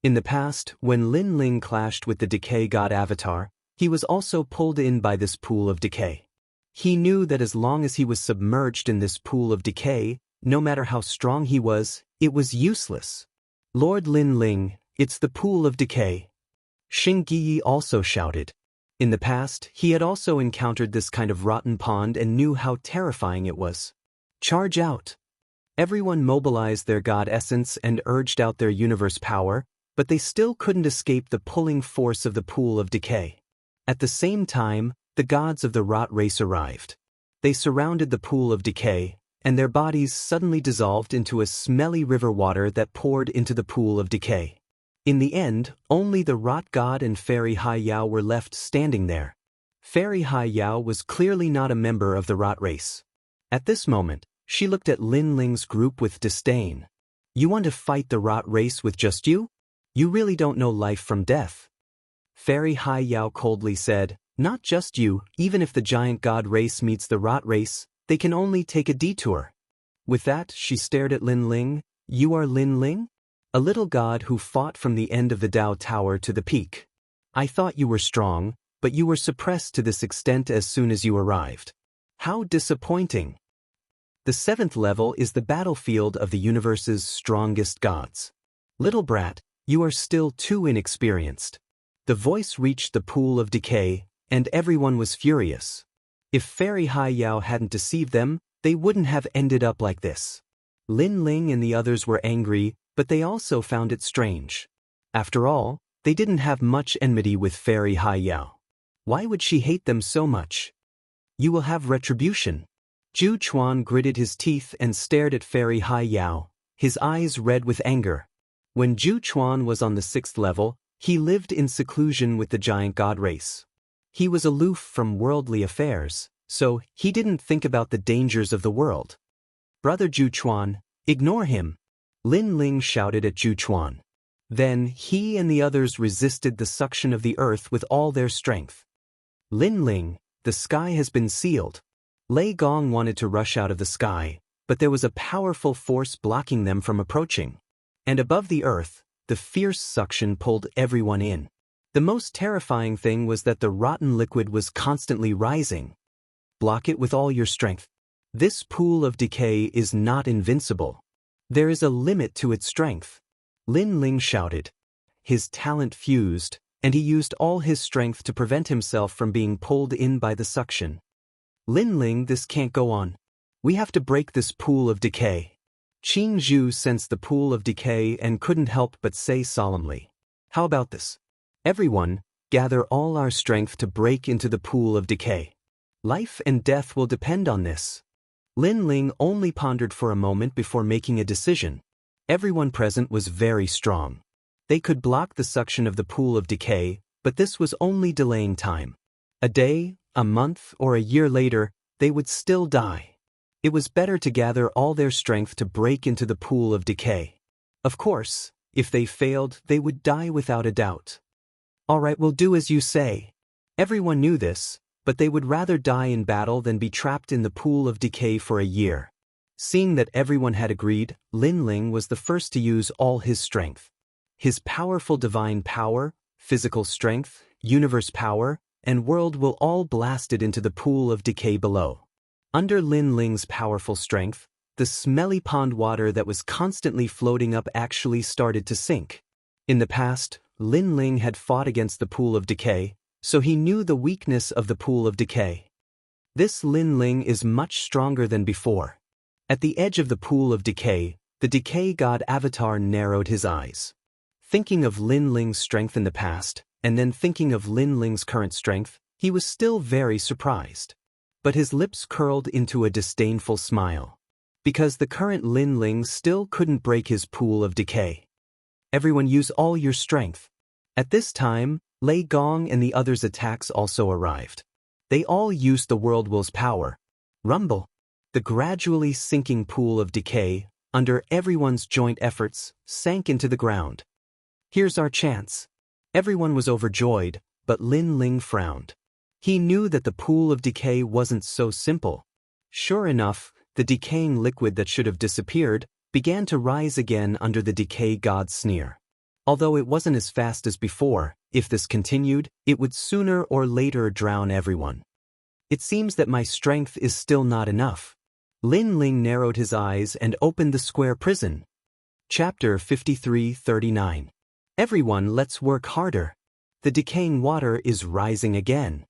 In the past, when Lin Ling clashed with the decay god avatar, he was also pulled in by this pool of decay. He knew that as long as he was submerged in this pool of decay, no matter how strong he was, it was useless. Lord Lin Ling, it's the pool of decay. Xing Yi also shouted. In the past, he had also encountered this kind of rotten pond and knew how terrifying it was. Charge out. Everyone mobilized their god essence and urged out their universe power, but they still couldn't escape the pulling force of the pool of decay. At the same time, the gods of the rot race arrived. They surrounded the pool of decay, and their bodies suddenly dissolved into a smelly river water that poured into the pool of decay. In the end, only the rot god and Fairy Hai Yao were left standing there. Fairy Hai Yao was clearly not a member of the rot race. At this moment, she looked at Lin Ling's group with disdain. You want to fight the rot race with just you? You really don't know life from death. Fairy Hai Yao coldly said, not just you, even if the giant god race meets the rot race, they can only take a detour. With that, she stared at Lin Ling. You are Lin Ling? A little god who fought from the end of the Dao Tower to the peak. I thought you were strong, but you were suppressed to this extent as soon as you arrived. How disappointing. The 7th level is the battlefield of the universe's strongest gods. Little brat, you are still too inexperienced. The voice reached the pool of decay, and everyone was furious. If Fairy Hai Yao hadn't deceived them, they wouldn't have ended up like this. Lin Ling and the others were angry, but they also found it strange. After all, they didn't have much enmity with Fairy Hai Yao. Why would she hate them so much? You will have retribution. Zhu Chuan gritted his teeth and stared at Fairy Hai Yao, his eyes red with anger. When Zhu Chuan was on the 6th level, he lived in seclusion with the giant god race. He was aloof from worldly affairs, so he didn't think about the dangers of the world. Brother Zhu Chuan, ignore him, Lin Ling shouted at Zhu Chuan. Then he and the others resisted the suction of the earth with all their strength. Lin Ling, the sky has been sealed. Lei Gong wanted to rush out of the sky, but there was a powerful force blocking them from approaching. And above the earth, the fierce suction pulled everyone in. The most terrifying thing was that the rotten liquid was constantly rising. Block it with all your strength. This pool of decay is not invincible. There is a limit to its strength. Lin Ling shouted. His talent fused, and he used all his strength to prevent himself from being pulled in by the suction. Lin Ling, this can't go on. We have to break this pool of decay. Qing Zhu sensed the pool of decay and couldn't help but say solemnly. How about this? Everyone, gather all our strength to break into the pool of decay. Life and death will depend on this. Lin Ling only pondered for a moment before making a decision. Everyone present was very strong. They could block the suction of the pool of decay, but this was only delaying time. A day, a month, or a year later, they would still die. It was better to gather all their strength to break into the pool of decay. Of course, if they failed, they would die without a doubt. All right, we'll do as you say. Everyone knew this, but they would rather die in battle than be trapped in the pool of decay for a year. Seeing that everyone had agreed, Lin Ling was the first to use all his strength. His powerful divine power, physical strength, universe power, and world will all blasted into the pool of decay below. Under Lin Ling's powerful strength, the smelly pond water that was constantly floating up actually started to sink. In the past, Lin Ling had fought against the pool of decay, so he knew the weakness of the pool of decay. This Lin Ling is much stronger than before. At the edge of the pool of decay, the decay god avatar narrowed his eyes. Thinking of Lin Ling's strength in the past, and then thinking of Lin Ling's current strength, he was still very surprised. But his lips curled into a disdainful smile. Because the current Lin Ling still couldn't break his pool of decay. Everyone use all your strength. At this time, Lei Gong and the others' attacks also arrived. They all used the world will's power. Rumble. The gradually sinking pool of decay, under everyone's joint efforts, sank into the ground. Here's our chance. Everyone was overjoyed, but Lin Ling frowned. He knew that the pool of decay wasn't so simple. Sure enough, the decaying liquid that should have disappeared began to rise again under the decay god's sneer. Although it wasn't as fast as before, if this continued, it would sooner or later drown everyone. It seems that my strength is still not enough. Lin Ling narrowed his eyes and opened the square prison. Chapter 53:39. Everyone, let's work harder. The decaying water is rising again.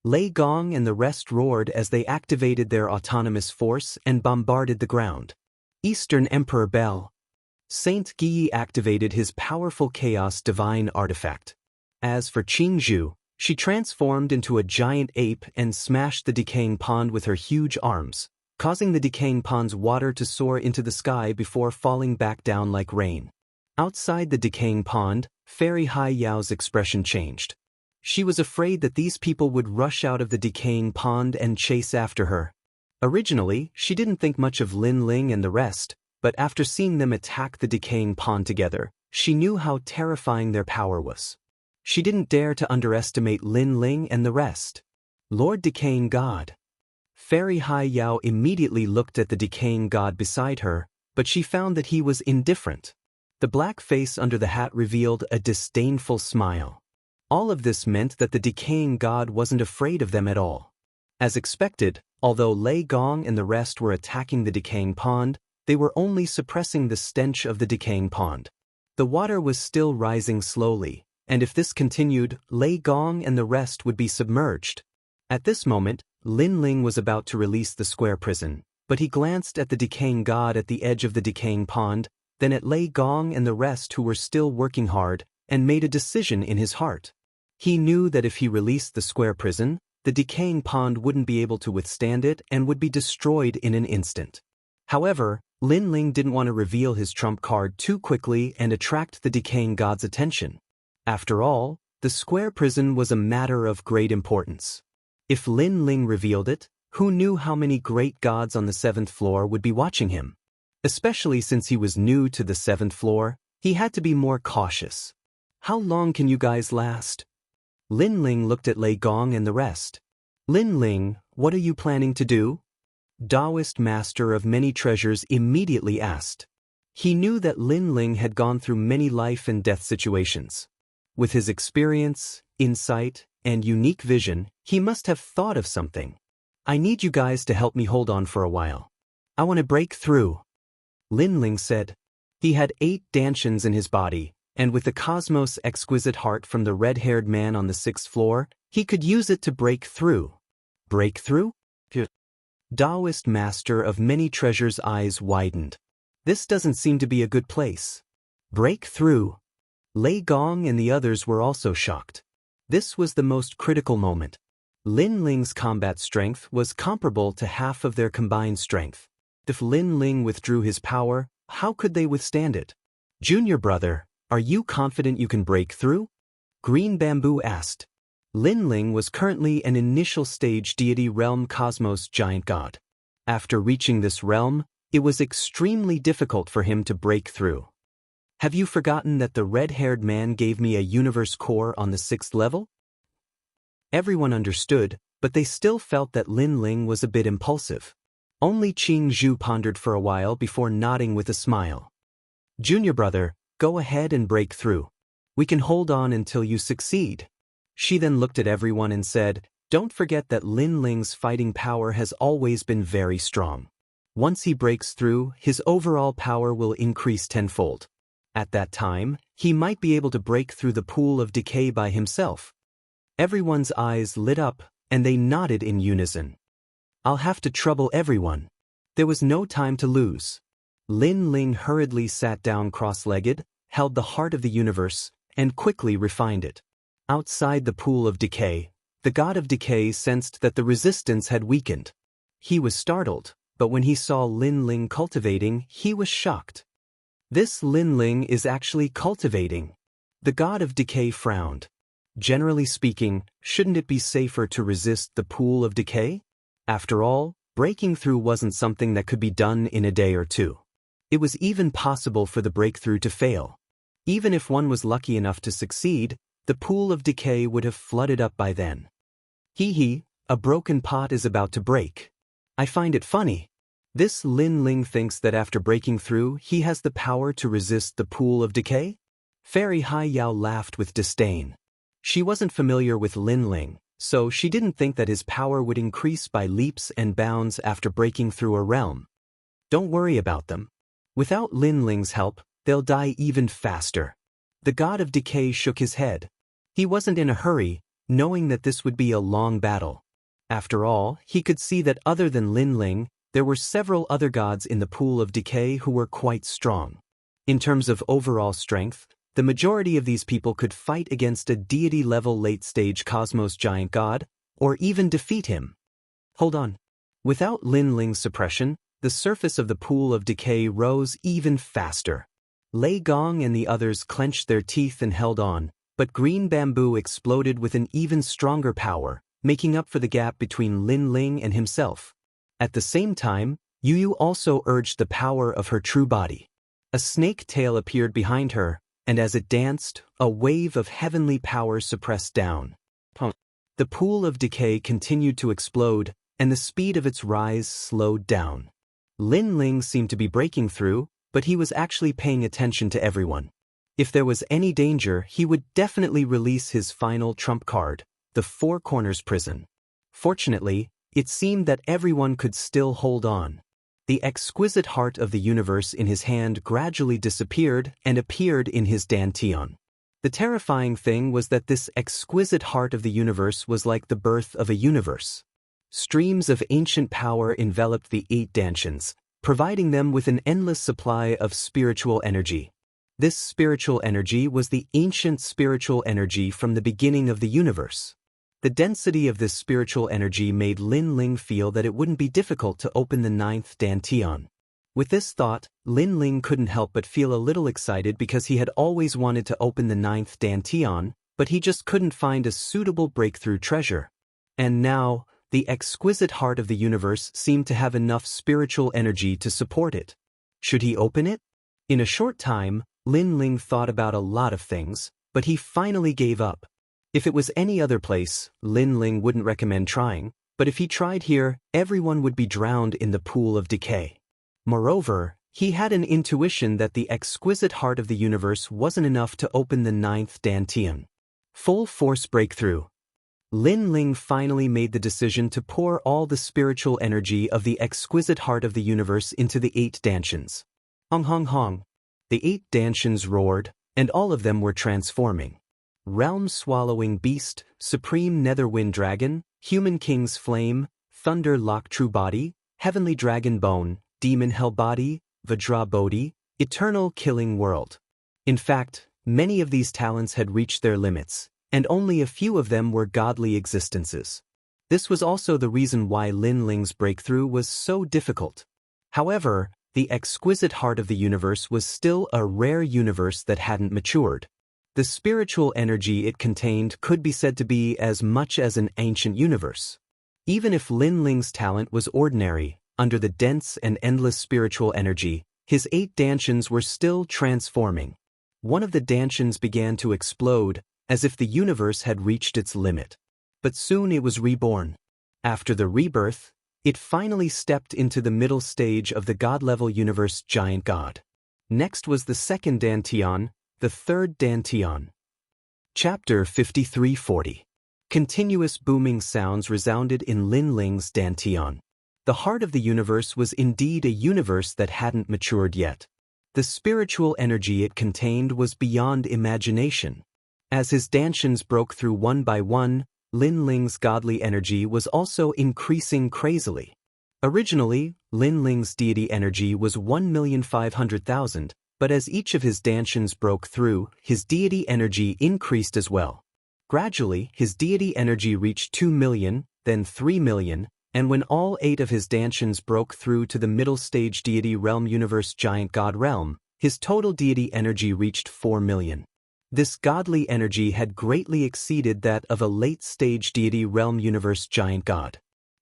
Lei Gong and the rest roared as they activated their autonomous force and bombarded the ground. Eastern Emperor Bell. Saint Guyi activated his powerful chaos divine artifact. As for Qing Zhu, she transformed into a giant ape and smashed the decaying pond with her huge arms, causing the decaying pond's water to soar into the sky before falling back down like rain. Outside the decaying pond, Fairy Hai Yao's expression changed. She was afraid that these people would rush out of the decaying pond and chase after her. Originally, she didn't think much of Lin Ling and the rest, but after seeing them attack the decaying pond together, she knew how terrifying their power was. She didn't dare to underestimate Lin Ling and the rest. Lord Decaying God. Fairy Hai Yao immediately looked at the decaying god beside her, but she found that he was indifferent. The black face under the hat revealed a disdainful smile. All of this meant that the decaying god wasn't afraid of them at all. As expected, although Lei Gong and the rest were attacking the decaying pond, they were only suppressing the stench of the decaying pond. The water was still rising slowly, and if this continued, Lei Gong and the rest would be submerged. At this moment, Lin Ling was about to release the square prison, but he glanced at the decaying god at the edge of the decaying pond, then at Lei Gong and the rest who were still working hard, and made a decision in his heart. He knew that if he released the square prison, the decaying pond wouldn't be able to withstand it and would be destroyed in an instant. However, Lin Ling didn't want to reveal his trump card too quickly and attract the decaying god's attention. After all, the square prison was a matter of great importance. If Lin Ling revealed it, who knew how many great gods on the 7th floor would be watching him? Especially since he was new to the 7th floor, he had to be more cautious. How long can you guys last? Lin Ling looked at Lei Gong and the rest. Lin Ling, what are you planning to do? Daoist master of many treasures immediately asked. He knew that Lin Ling had gone through many life and death situations. With his experience, insight, and unique vision, he must have thought of something. I need you guys to help me hold on for a while. I want to break through. Lin Ling said. He had 8 dantians in his body, and with the cosmos' exquisite heart from the red-haired man on the 6th floor, he could use it to break through. Break through? Daoist master of many treasures' eyes widened. This doesn't seem to be a good place. Break through. Lei Gong and the others were also shocked. This was the most critical moment. Lin Ling's combat strength was comparable to half of their combined strength. If Lin Ling withdrew his power, how could they withstand it? Junior brother, are you confident you can break through? Green Bamboo asked. Lin Ling was currently an initial stage deity realm cosmos giant god. After reaching this realm, it was extremely difficult for him to break through. Have you forgotten that the red-haired man gave me a universe core on the 6th level? Everyone understood, but they still felt that Lin Ling was a bit impulsive. Only Qing Zhu pondered for a while before nodding with a smile. Junior brother, go ahead and break through. We can hold on until you succeed. She then looked at everyone and said, don't forget that Lin Ling's fighting power has always been very strong. Once he breaks through, his overall power will increase tenfold. At that time, he might be able to break through the pool of decay by himself. Everyone's eyes lit up, and they nodded in unison. I'll have to trouble everyone. There was no time to lose. Lin Ling hurriedly sat down cross-legged, held the heart of the universe, and quickly refined it. Outside the pool of decay, the god of decay sensed that the resistance had weakened. He was startled, but when he saw Lin Ling cultivating, he was shocked. This Lin Ling is actually cultivating. The god of decay frowned. Generally speaking, shouldn't it be safer to resist the pool of decay? After all, breaking through wasn't something that could be done in a day or two. It was even possible for the breakthrough to fail. Even if one was lucky enough to succeed, the pool of decay would have flooded up by then. Hee, a broken pot is about to break. I find it funny. This Lin Ling thinks that after breaking through, he has the power to resist the pool of decay? Fairy Hai Yao laughed with disdain. She wasn't familiar with Lin Ling, so she didn't think that his power would increase by leaps and bounds after breaking through a realm. Don't worry about them. Without Lin Ling's help, they'll die even faster. The god of decay shook his head. He wasn't in a hurry, knowing that this would be a long battle. After all, he could see that other than Lin Ling, there were several other gods in the pool of decay who were quite strong. In terms of overall strength, the majority of these people could fight against a deity-level late-stage cosmos giant god, or even defeat him. Hold on. Without Lin Ling's suppression, the surface of the pool of decay rose even faster. Lei Gong and the others clenched their teeth and held on, but Green Bamboo exploded with an even stronger power, making up for the gap between Lin Ling and himself. At the same time, Yu also urged the power of her true body. A snake tail appeared behind her, and as it danced, a wave of heavenly power suppressed down. The pool of decay continued to explode, and the speed of its rise slowed down. Lin Ling seemed to be breaking through, but he was actually paying attention to everyone. If there was any danger, he would definitely release his final trump card, the Four Corners Prison. Fortunately, it seemed that everyone could still hold on. The exquisite heart of the universe in his hand gradually disappeared and appeared in his dantian. The terrifying thing was that this exquisite heart of the universe was like the birth of a universe. Streams of ancient power enveloped the 8 dantians, providing them with an endless supply of spiritual energy. This spiritual energy was the ancient spiritual energy from the beginning of the universe. The density of this spiritual energy made Lin Ling feel that it wouldn't be difficult to open the 9th dantian. With this thought, Lin Ling couldn't help but feel a little excited because he had always wanted to open the 9th dantian, but he just couldn't find a suitable breakthrough treasure. And now, the exquisite heart of the universe seemed to have enough spiritual energy to support it. Should he open it? In a short time, Lin Ling thought about a lot of things, but he finally gave up. If it was any other place, Lin Ling wouldn't recommend trying, but if he tried here, everyone would be drowned in the pool of decay. Moreover, he had an intuition that the exquisite heart of the universe wasn't enough to open the 9th dantian. Full force breakthrough. Lin Ling finally made the decision to pour all the spiritual energy of the exquisite heart of the universe into the 8 dantians. Hong hong hong. The 8 dantians roared, and all of them were transforming. Realm-swallowing beast, supreme netherwind dragon, human king's flame, thunder lock true body, heavenly dragon bone, demon hell body, Vajra Bodhi, eternal killing world. In fact, many of these talents had reached their limits, and only a few of them were godly existences. This was also the reason why Lin Ling's breakthrough was so difficult. However, the exquisite heart of the universe was still a rare universe that hadn't matured. The spiritual energy it contained could be said to be as much as an ancient universe. Even if Lin Ling's talent was ordinary, under the dense and endless spiritual energy, his 8 dantians were still transforming. One of the dantians began to explode, as if the universe had reached its limit. But soon it was reborn. After the rebirth, it finally stepped into the middle stage of the god-level universe giant god. Next was the 2nd dantian, the 3rd dantian. Chapter 5340. Continuous booming sounds resounded in Lin Ling's dantian. The heart of the universe was indeed a universe that hadn't matured yet. The spiritual energy it contained was beyond imagination. As his dantians broke through one by one, Lin Ling's godly energy was also increasing crazily. Originally, Lin Ling's deity energy was 1,500,000, but as each of his dantians broke through, his deity energy increased as well. Gradually, his deity energy reached 2 million, then 3 million, and when all 8 of his dantians broke through to the middle stage deity realm universe giant god realm, his total deity energy reached 4 million. This godly energy had greatly exceeded that of a late-stage deity realm universe giant god.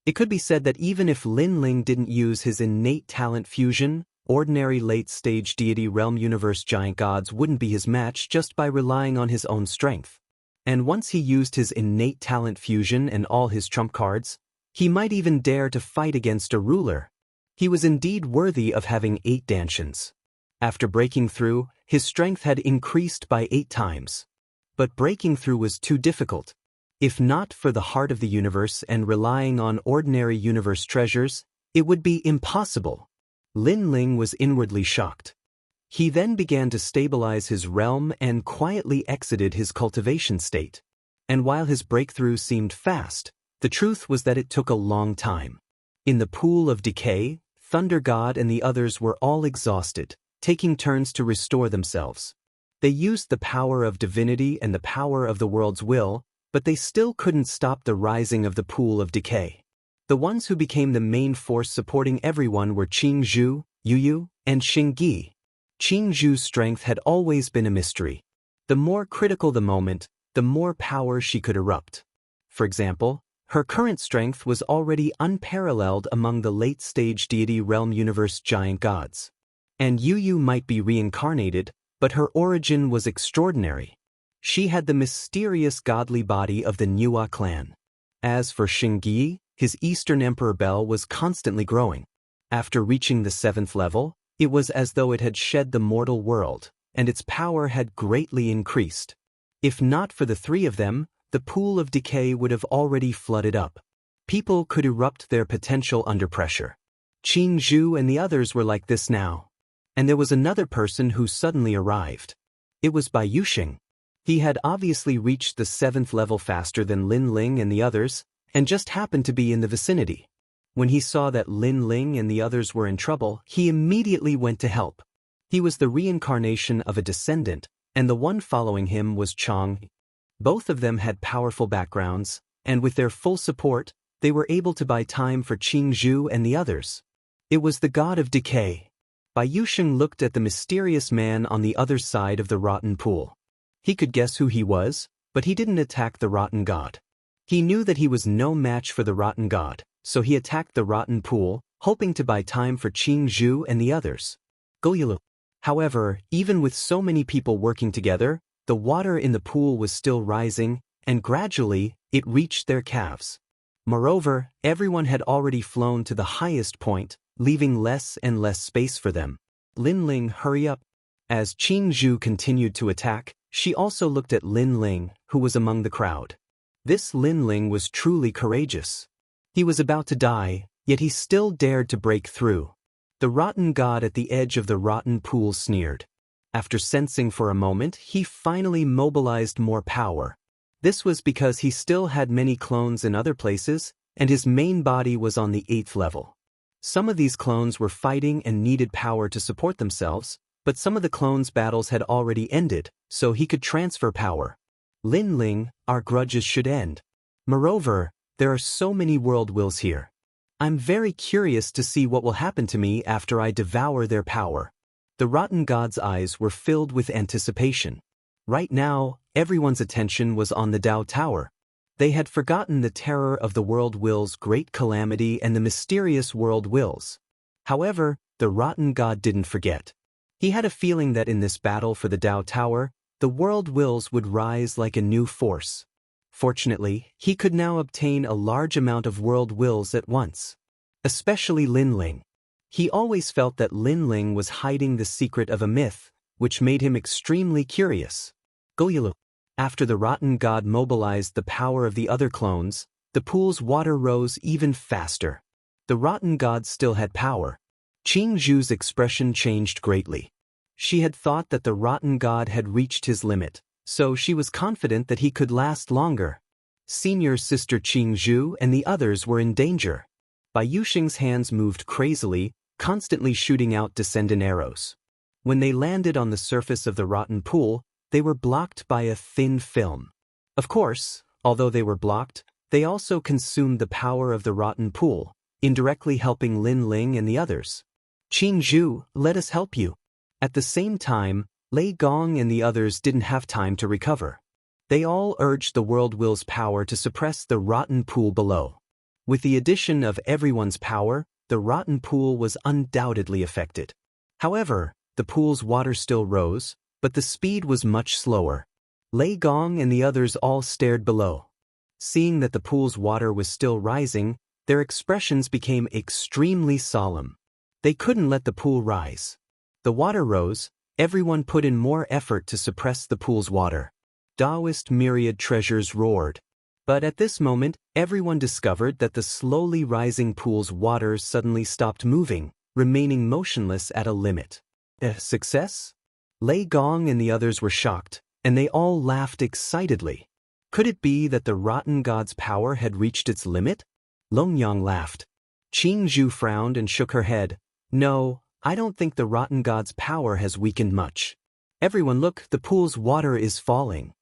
It could be said that even if Lin Ling didn't use his innate talent fusion, ordinary late-stage deity realm universe giant gods wouldn't be his match just by relying on his own strength. And once he used his innate talent fusion and all his trump cards, he might even dare to fight against a ruler. He was indeed worthy of having 8 dantians. After breaking through, his strength had increased by 8 times. But breaking through was too difficult. If not for the heart of the universe and relying on ordinary universe treasures, it would be impossible. Lin Ling was inwardly shocked. He then began to stabilize his realm and quietly exited his cultivation state. And while his breakthrough seemed fast, the truth was that it took a long time. In the pool of decay, Thunder God and the others were all exhausted, taking turns to restore themselves. They used the power of divinity and the power of the world's will, but they still couldn't stop the rising of the pool of decay. The ones who became the main force supporting everyone were Qing Zhu, Yu Yu, and Xing Yi. Qing Zhu's strength had always been a mystery. The more critical the moment, the more power she could erupt. For example, her current strength was already unparalleled among the late-stage deity realm universe giant gods. And Yu Yu might be reincarnated, but her origin was extraordinary. She had the mysterious godly body of the Niwa clan. As for Xing Yi, his Eastern Emperor Bell was constantly growing. After reaching the 7th level, it was as though it had shed the mortal world, and its power had greatly increased. If not for the 3 of them, the pool of decay would have already flooded up. People could erupt their potential under pressure. Qing Zhu and the others were like this now. And there was another person who suddenly arrived. It was Bai Yuxing. He had obviously reached the 7th level faster than Lin Ling and the others, and just happened to be in the vicinity. When he saw that Lin Ling and the others were in trouble, he immediately went to help. He was the reincarnation of a descendant, and the one following him was Chang. Both of them had powerful backgrounds, and with their full support, they were able to buy time for Qing Zhu and the others. It was the god of decay. Bai Yusheng looked at the mysterious man on the other side of the rotten pool. He could guess who he was, but he didn't attack the rotten god. He knew that he was no match for the rotten god, so he attacked the rotten pool, hoping to buy time for Qing Zhu and the others. Goyilu. However, even with so many people working together, the water in the pool was still rising, and gradually, it reached their calves. Moreover, everyone had already flown to the highest point, leaving less and less space for them. Lin Ling, hurry up. As Qing Zhu continued to attack, she also looked at Lin Ling, who was among the crowd. This Lin Ling was truly courageous. He was about to die, yet he still dared to break through. The rotten god at the edge of the rotten pool sneered. After sensing for a moment, he finally mobilized more power. This was because he still had many clones in other places, and his main body was on the 8th level. Some of these clones were fighting and needed power to support themselves, but some of the clones' battles had already ended, so he could transfer power. Lin Ling, our grudges should end. Moreover, there are so many world wills here. I'm very curious to see what will happen to me after I devour their power. The rotten god's eyes were filled with anticipation. Right now, everyone's attention was on the Dao Tower. They had forgotten the terror of the world will's great calamity and the mysterious world wills. However, the rotten god didn't forget. He had a feeling that in this battle for the Dao Tower, the world wills would rise like a new force. Fortunately, he could now obtain a large amount of world wills at once. Especially Lin Ling. He always felt that Lin Ling was hiding the secret of a myth, which made him extremely curious. Goyilu. After the rotten god mobilized the power of the other clones, the pool's water rose even faster. The rotten god still had power. Qing Zhu's expression changed greatly. She had thought that the rotten god had reached his limit, so she was confident that he could last longer. Senior sister Qing Zhu and the others were in danger. Bai Yusheng's hands moved crazily, constantly shooting out descendant arrows. When they landed on the surface of the rotten pool, they were blocked by a thin film. Of course, although they were blocked, they also consumed the power of the rotten pool, indirectly helping Lin Ling and the others. Qing Zhu, let us help you. At the same time, Lei Gong and the others didn't have time to recover. They all urged the world will's power to suppress the rotten pool below. With the addition of everyone's power, the rotten pool was undoubtedly affected. However, the pool's water still rose, but the speed was much slower. Lei Gong and the others all stared below. Seeing that the pool's water was still rising, their expressions became extremely solemn. They couldn't let the pool rise. The water rose, everyone put in more effort to suppress the pool's water. Daoist myriad treasures roared. But at this moment, everyone discovered that the slowly rising pool's water suddenly stopped moving, remaining motionless at a limit. Success? Lei Gong and the others were shocked, and they all laughed excitedly. Could it be that the rotten god's power had reached its limit? Longyang laughed. Qing Zhu frowned and shook her head. No, I don't think the rotten god's power has weakened much. Everyone look, the pool's water is falling.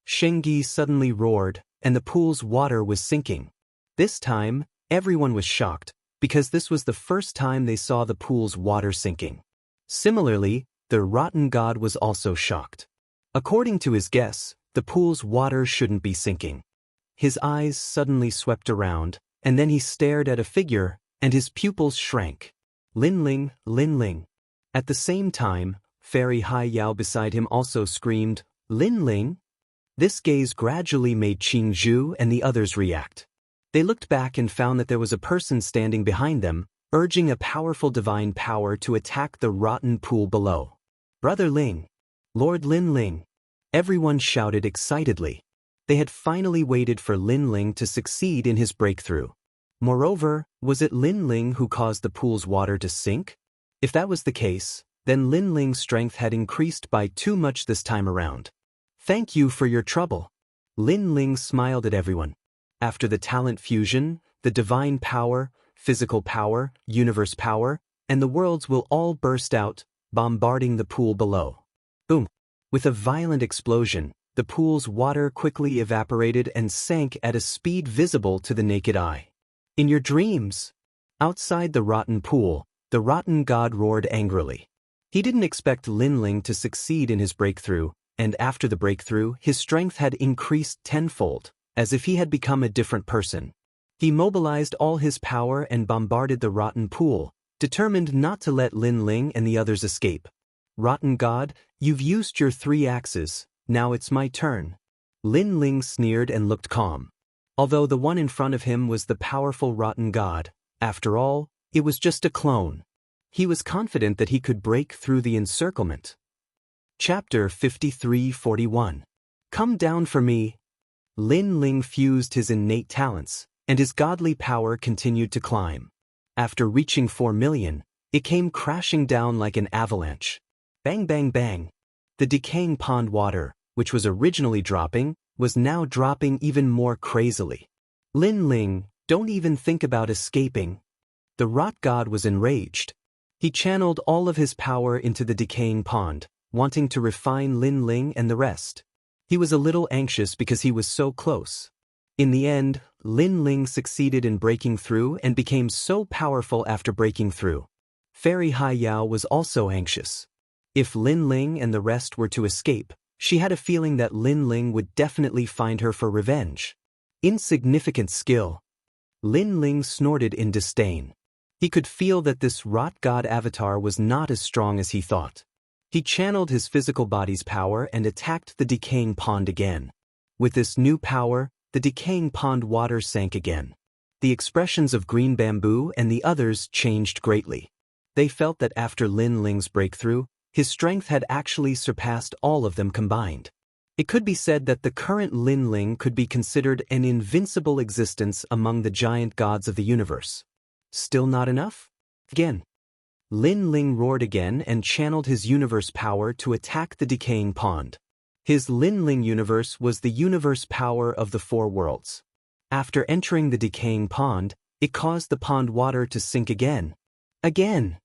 Shengyi suddenly roared, and the pool's water was sinking. This time, everyone was shocked, because this was the first time they saw the pool's water sinking. Similarly, the rotten god was also shocked. According to his guess, the pool's water shouldn't be sinking. His eyes suddenly swept around, and then he stared at a figure, and his pupils shrank. Lin Ling, Lin Ling. At the same time, Fairy Hai Yao beside him also screamed, Lin Ling? This gaze gradually made Qing Zhu and the others react. They looked back and found that there was a person standing behind them, urging a powerful divine power to attack the rotten pool below. Brother Ling. Lord Lin Ling. Everyone shouted excitedly. They had finally waited for Lin Ling to succeed in his breakthrough. Moreover, was it Lin Ling who caused the pool's water to sink? If that was the case, then Lin Ling's strength had increased by too much this time around. Thank you for your trouble. Lin Ling smiled at everyone. After the talent fusion, the divine power, physical power, universe power, and the worlds will all burst out, bombarding the pool below. Boom! With a violent explosion, The pool's water quickly evaporated and sank at a speed visible to the naked eye. In your dreams? Outside the rotten pool, the rotten god roared angrily. He didn't expect Lin Ling to succeed in his breakthrough, and after the breakthrough, his strength had increased tenfold, as if he had become a different person. He mobilized all his power and bombarded the rotten pool, determined not to let Lin Ling and the others escape. Rotten god, you've used your 3 axes, now it's my turn. Lin Ling sneered and looked calm. Although the one in front of him was the powerful rotten god, after all, it was just a clone. He was confident that he could break through the encirclement. Chapter 53:41. Come down for me. Lin Ling fused his innate talents, and his godly power continued to climb. After reaching 4 million, it came crashing down like an avalanche. Bang bang bang. The decaying pond water, which was originally dropping, was now dropping even more crazily. Lin Ling, don't even think about escaping. The rot god was enraged. He channeled all of his power into the decaying pond, wanting to refine Lin Ling and the rest. He was a little anxious because he was so close. In the end, Lin Ling succeeded in breaking through and became so powerful after breaking through. Fairy Hai Yao was also anxious. If Lin Ling and the rest were to escape, she had a feeling that Lin Ling would definitely find her for revenge. Insignificant skill. Lin Ling snorted in disdain. He could feel that this rot god avatar was not as strong as he thought. He channeled his physical body's power and attacked the decaying pond again. With this new power, the decaying pond water sank again. The expressions of Green Bamboo and the others changed greatly. They felt that after Lin Ling's breakthrough, his strength had actually surpassed all of them combined. It could be said that the current Lin Ling could be considered an invincible existence among the giant gods of the universe. Still not enough? Again. Lin Ling roared again and channeled his universe power to attack the decaying pond. His Lin Ling universe was the universe power of the 4 worlds. After entering the decaying pond, it caused the pond water to sink again. Again!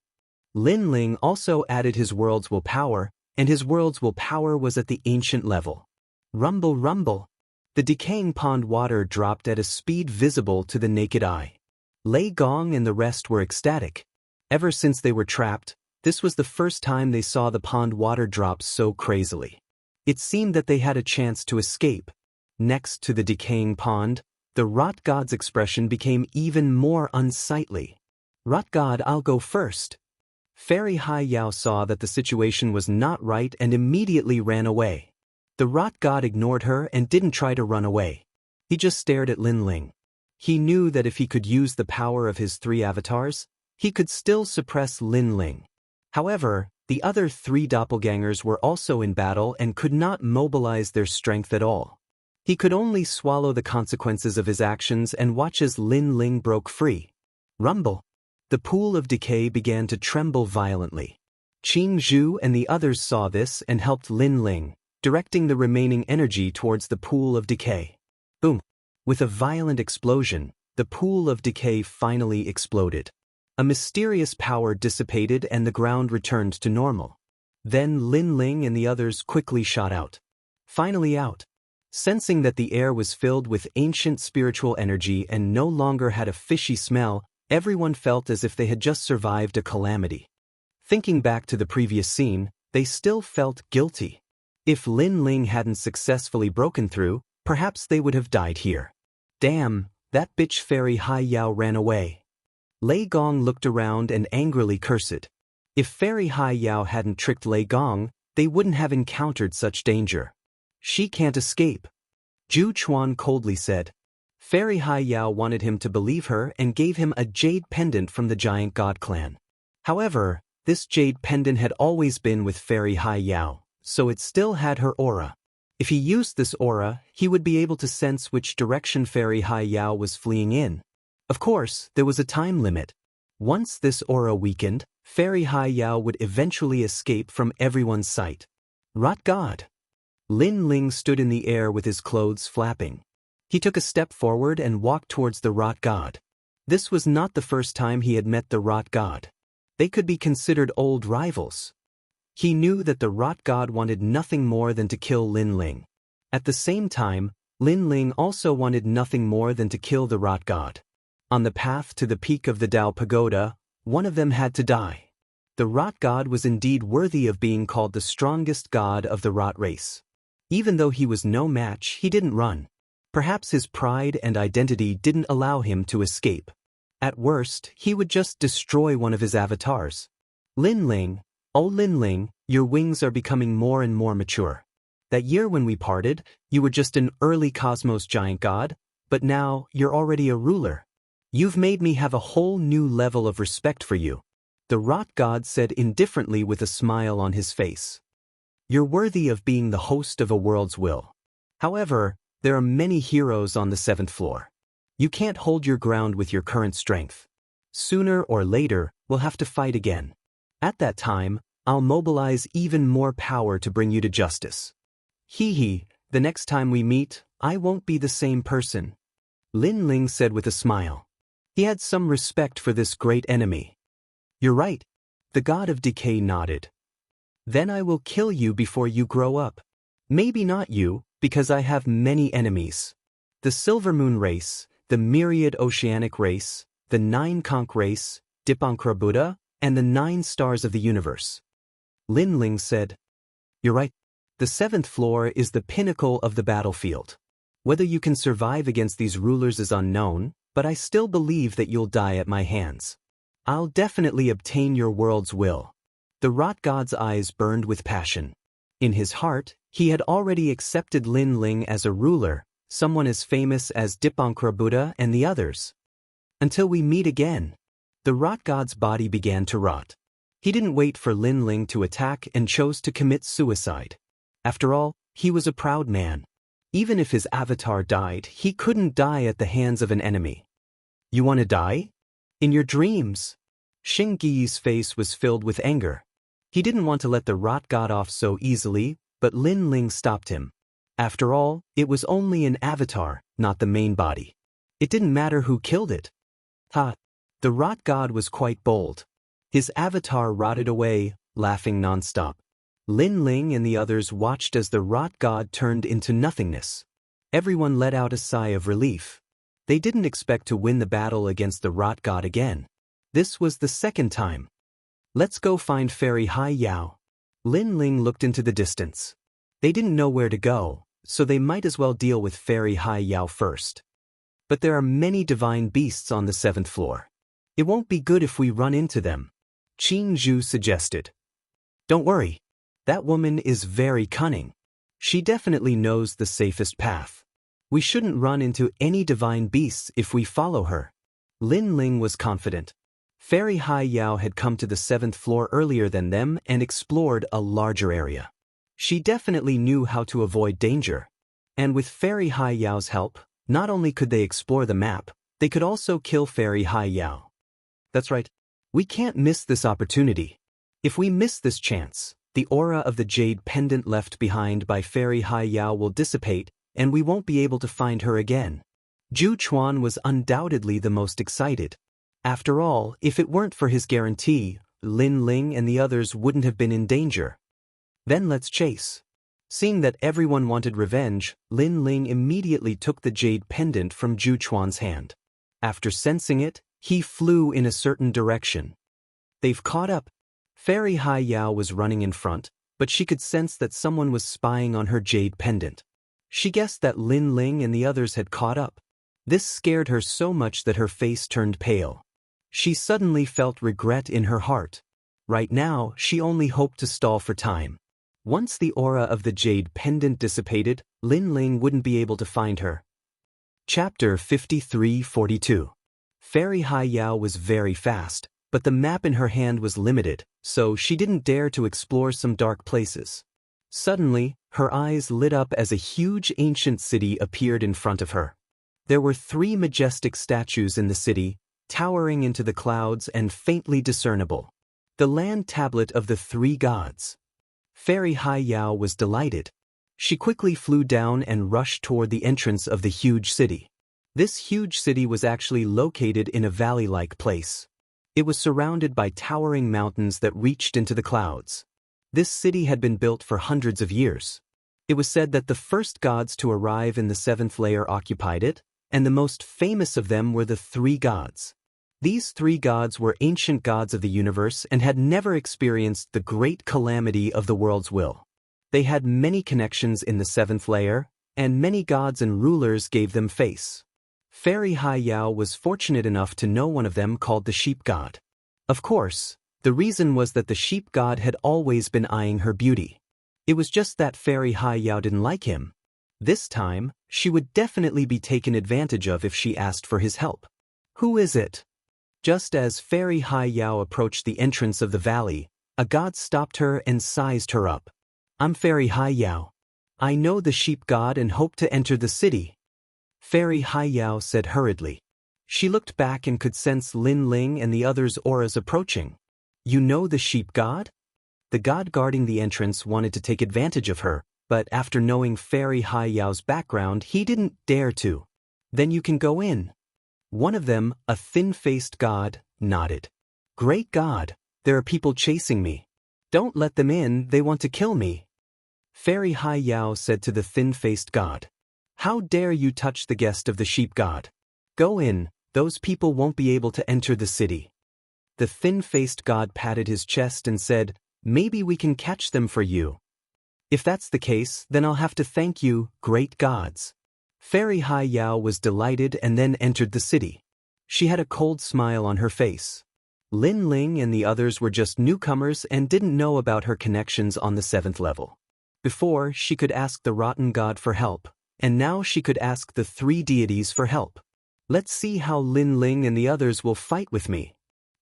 Lin Ling also added his world's willpower, and his world's willpower was at the ancient level. Rumble rumble! The decaying pond water dropped at a speed visible to the naked eye. Lei Gong and the rest were ecstatic. Ever since they were trapped, this was the first time they saw the pond water drop so crazily. It seemed that they had a chance to escape. Next to the decaying pond, the rot god's expression became even more unsightly. Rot god, I'll go first. Fairy Hai Yao saw that the situation was not right and immediately ran away. The rot god ignored her and didn't try to run away. He just stared at Lin Ling. He knew that if he could use the power of his 3 avatars, he could still suppress Lin Ling. However, the other 3 doppelgangers were also in battle and could not mobilize their strength at all. He could only swallow the consequences of his actions and watch as Lin Ling broke free. Rumble! The pool of decay began to tremble violently. Qing Zhu and the others saw this and helped Lin Ling, directing the remaining energy towards the pool of decay. Boom! With a violent explosion, the pool of decay finally exploded. A mysterious power dissipated and the ground returned to normal. Then Lin Ling and the others quickly shot out. Finally out. Sensing that the air was filled with ancient spiritual energy and no longer had a fishy smell, everyone felt as if they had just survived a calamity. Thinking back to the previous scene, they still felt guilty. If Lin Ling hadn't successfully broken through, perhaps they would have died here. Damn, that bitch Fairy Hai Yao ran away. Lei Gong looked around and angrily cursed. If Fairy Hai Yao hadn't tricked Lei Gong, they wouldn't have encountered such danger. She can't escape. Zhu Chuan coldly said. Fairy Hai Yao wanted him to believe her and gave him a jade pendant from the giant god clan. However, this jade pendant had always been with Fairy Hai Yao, so it still had her aura. If he used this aura, he would be able to sense which direction Fairy Hai Yao was fleeing in. Of course, there was a time limit. Once this aura weakened, Fairy Hai Yao would eventually escape from everyone's sight. Rot God! Lin Ling stood in the air with his clothes flapping. He took a step forward and walked towards the rot god. This was not the first time he had met the rot god. They could be considered old rivals. He knew that the rot god wanted nothing more than to kill Lin Ling. At the same time, Lin Ling also wanted nothing more than to kill the rot god. On the path to the peak of the Dao Pagoda, one of them had to die. The rot god was indeed worthy of being called the strongest god of the rot race. Even though he was no match, he didn't run. Perhaps his pride and identity didn't allow him to escape. At worst, he would just destroy one of his avatars. Lin Ling, oh Lin Ling, your wings are becoming more and more mature. That year when we parted, you were just an early cosmos giant god, but now you're already a ruler. You've made me have a whole new level of respect for you. The rot god said indifferently with a smile on his face. You're worthy of being the host of a world's will. However, there are many heroes on the 7th floor. You can't hold your ground with your current strength. Sooner or later, we'll have to fight again. At that time, I'll mobilize even more power to bring you to justice. The next time we meet, I won't be the same person. Lin Ling said with a smile. He had some respect for this great enemy. You're right. The god of decay nodded. Then I will kill you before you grow up. Maybe not you, because I have many enemies. The Silver Moon race, the Myriad Oceanic race, the 9 Conch race, Dipankra Buddha, and the 9 stars of the universe. Lin Ling said. You're right. The 7th floor is the pinnacle of the battlefield. Whether you can survive against these rulers is unknown, but I still believe that you'll die at my hands. I'll definitely obtain your world's will. The rot god's eyes burned with passion. In his heart, he had already accepted Lin Ling as a ruler, someone as famous as Dipankra Buddha and the others. Until we meet again. The rot god's body began to rot. He didn't wait for Lin Ling to attack and chose to commit suicide. After all, he was a proud man. Even if his avatar died, he couldn't die at the hands of an enemy. You want to die? In your dreams. Xing Yi's face was filled with anger. He didn't want to let the rot god off so easily, but Lin Ling stopped him. After all, it was only an avatar, not the main body. It didn't matter who killed it. The rot god was quite bold. His avatar rotted away, laughing nonstop. Lin Ling and the others watched as the rot god turned into nothingness. Everyone let out a sigh of relief. They didn't expect to win the battle against the rot god again. This was the second time. Let's go find Fairy Hai Yao. Lin Ling looked into the distance. They didn't know where to go, so they might as well deal with Fairy Hai Yao first. But there are many divine beasts on the 7th floor. It won't be good if we run into them. Qin Zhu suggested. Don't worry. That woman is very cunning. She definitely knows the safest path. We shouldn't run into any divine beasts if we follow her. Lin Ling was confident. Fairy Hai Yao had come to the 7th floor earlier than them and explored a larger area. She definitely knew how to avoid danger. And with Fairy Hai Yao's help, not only could they explore the map, they could also kill Fairy Hai Yao. That's right. We can't miss this opportunity. If we miss this chance, the aura of the jade pendant left behind by Fairy Hai Yao will dissipate, and we won't be able to find her again. Zhu Chuan was undoubtedly the most excited. After all, if it weren't for his guarantee, Lin Ling and the others wouldn't have been in danger. Then let's chase. Seeing that everyone wanted revenge, Lin Ling immediately took the jade pendant from Zhu Chuan's hand. After sensing it, he flew in a certain direction. They've caught up. Fairy Hai Yao was running in front, but she could sense that someone was spying on her jade pendant. She guessed that Lin Ling and the others had caught up. This scared her so much that her face turned pale. She suddenly felt regret in her heart. Right now, she only hoped to stall for time. Once the aura of the jade pendant dissipated, Lin Ling wouldn't be able to find her. Chapter 53-42. Fairy Hai Yao was very fast, but the map in her hand was limited, so she didn't dare to explore some dark places. Suddenly, her eyes lit up as a huge ancient city appeared in front of her. There were 3 majestic statues in the city, towering into the clouds and faintly discernible. The land tablet of the 3 gods. Fairy Hai Yao was delighted. She quickly flew down and rushed toward the entrance of the huge city. This huge city was actually located in a valley-like place. It was surrounded by towering mountains that reached into the clouds. This city had been built for hundreds of years. It was said that the first gods to arrive in the seventh layer occupied it, and the most famous of them were the three gods. These three gods were ancient gods of the universe and had never experienced the great calamity of the world's will. They had many connections in the seventh layer, and many gods and rulers gave them face. Fairy Hai Yao was fortunate enough to know one of them called the sheep god. Of course, the reason was that the sheep god had always been eyeing her beauty. It was just that Fairy Hai Yao didn't like him. This time, she would definitely be taken advantage of if she asked for his help. Who is it? Just as Fairy Hai Yao approached the entrance of the valley, a god stopped her and sized her up. I'm Fairy Hai Yao. I know the sheep god and hope to enter the city. Fairy Hai Yao said hurriedly. She looked back and could sense Lin Ling and the others' auras approaching. You know the sheep god? The god guarding the entrance wanted to take advantage of her, but after knowing Fairy Hai Yao's background, he didn't dare to. Then you can go in. One of them, a thin-faced god, nodded. Great god, there are people chasing me. Don't let them in, they want to kill me. Fairy Hai Yao said to the thin-faced god. How dare you touch the guest of the sheep god? Go in, those people won't be able to enter the city. The thin-faced god patted his chest and said, Maybe we can catch them for you. If that's the case, then I'll have to thank you, great gods. Fairy Hai Yao was delighted and then entered the city. She had a cold smile on her face. Lin Ling and the others were just newcomers and didn't know about her connections on the 7th level. Before, she could ask the rotten god for help, and now she could ask the three deities for help. Let's see how Lin Ling and the others will fight with me.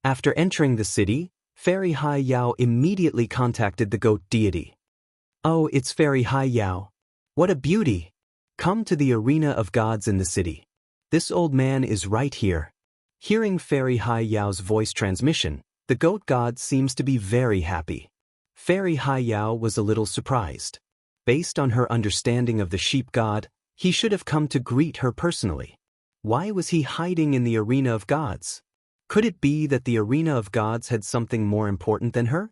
After entering the city, Fairy Hai Yao immediately contacted the goat deity. Oh, it's Fairy Hai Yao. What a beauty! Come to the arena of gods in the city. This old man is right here. Hearing Fairy Hai Yao's voice transmission, the goat god seems to be very happy. Fairy Hai Yao was a little surprised. Based on her understanding of the sheep god, he should have come to greet her personally. Why was he hiding in the arena of gods? Could it be that the arena of gods had something more important than her?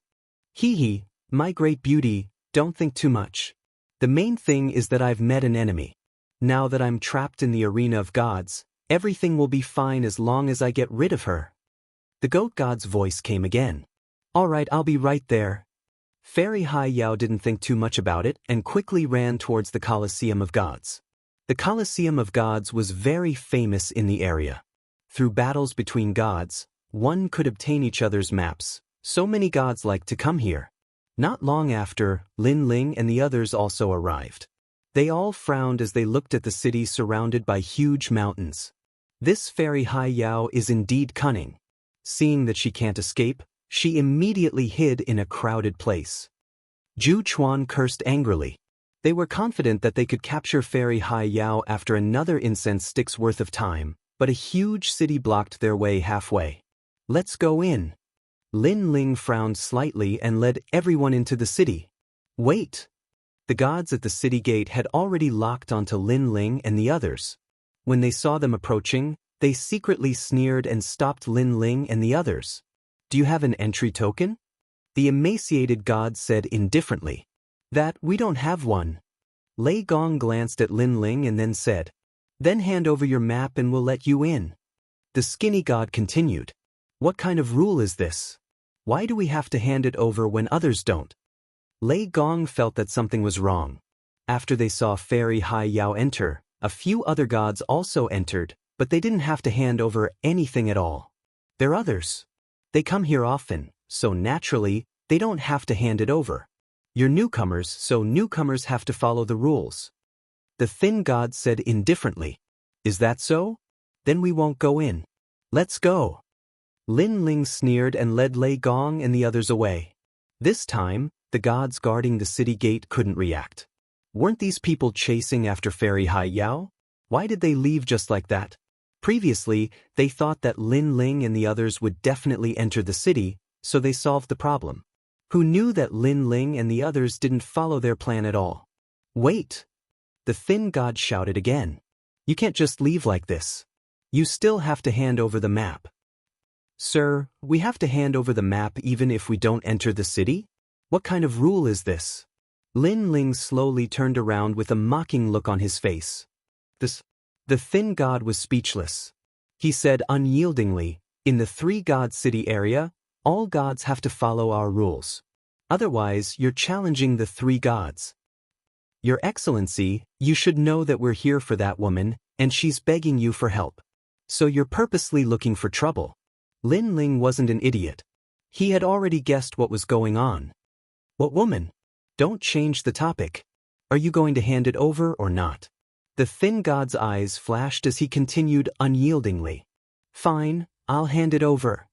Hee, my great beauty, don't think too much. The main thing is that I've met an enemy. Now that I'm trapped in the arena of gods, everything will be fine as long as I get rid of her. The goat god's voice came again. All right, I'll be right there. Fairy Hai Yao didn't think too much about it and quickly ran towards the Colosseum of Gods. The Colosseum of Gods was very famous in the area. Through battles between gods, one could obtain each other's maps. So many gods liked to come here. Not long after, Lin Ling and the others also arrived. They all frowned as they looked at the city surrounded by huge mountains. This Fairy Hai Yao is indeed cunning. Seeing that she can't escape, she immediately hid in a crowded place. Zhu Chuan cursed angrily. They were confident that they could capture Fairy Hai Yao after another incense stick's worth of time, but a huge city blocked their way halfway. Let's go in. Lin Ling frowned slightly and led everyone into the city. Wait! The gods at the city gate had already locked onto Lin Ling and the others. When they saw them approaching, they secretly sneered and stopped Lin Ling and the others. Do you have an entry token? The emaciated god said indifferently. That we don't have one. Lei Gong glanced at Lin Ling and then said, Then hand over your map and we'll let you in. The skinny god continued. What kind of rule is this? Why do we have to hand it over when others don't? Lei Gong felt that something was wrong. After they saw Fairy Hai Yao enter, a few other gods also entered, but they didn't have to hand over anything at all. They're others. They come here often, so naturally, they don't have to hand it over. You're newcomers, so newcomers have to follow the rules. The thin god said indifferently. Is that so? Then we won't go in. Let's go. Lin Ling sneered and led Lei Gong and the others away. This time, the gods guarding the city gate couldn't react. Weren't these people chasing after Fairy Hai Yao? Why did they leave just like that? Previously, they thought that Lin Ling and the others would definitely enter the city, so they solved the problem. Who knew that Lin Ling and the others didn't follow their plan at all? Wait! The thin god shouted again. You can't just leave like this. You still have to hand over the map. Sir, we have to hand over the map even if we don't enter the city? What kind of rule is this? Lin Ling slowly turned around with a mocking look on his face. The thin god was speechless. He said unyieldingly, "In the three-god city area, all gods have to follow our rules. Otherwise, you're challenging the three gods. Your Excellency, you should know that we're here for that woman, and she's begging you for help. So you're purposely looking for trouble." Lin Ling wasn't an idiot. He had already guessed what was going on. "What woman? Don't change the topic. Are you going to hand it over or not?" The thin god's eyes flashed as he continued unyieldingly. "Fine, I'll hand it over."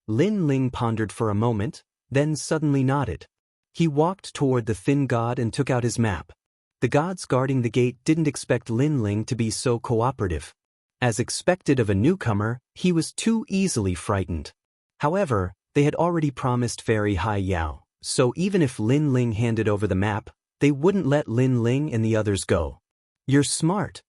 Lin Ling pondered for a moment, then suddenly nodded. He walked toward the thin god and took out his map. The gods guarding the gate didn't expect Lin Ling to be so cooperative. As expected of a newcomer, he was too easily frightened. However, they had already promised Fairy Hai Yao, so even if Lin Ling handed over the map, they wouldn't let Lin Ling and the others go. "You're smart."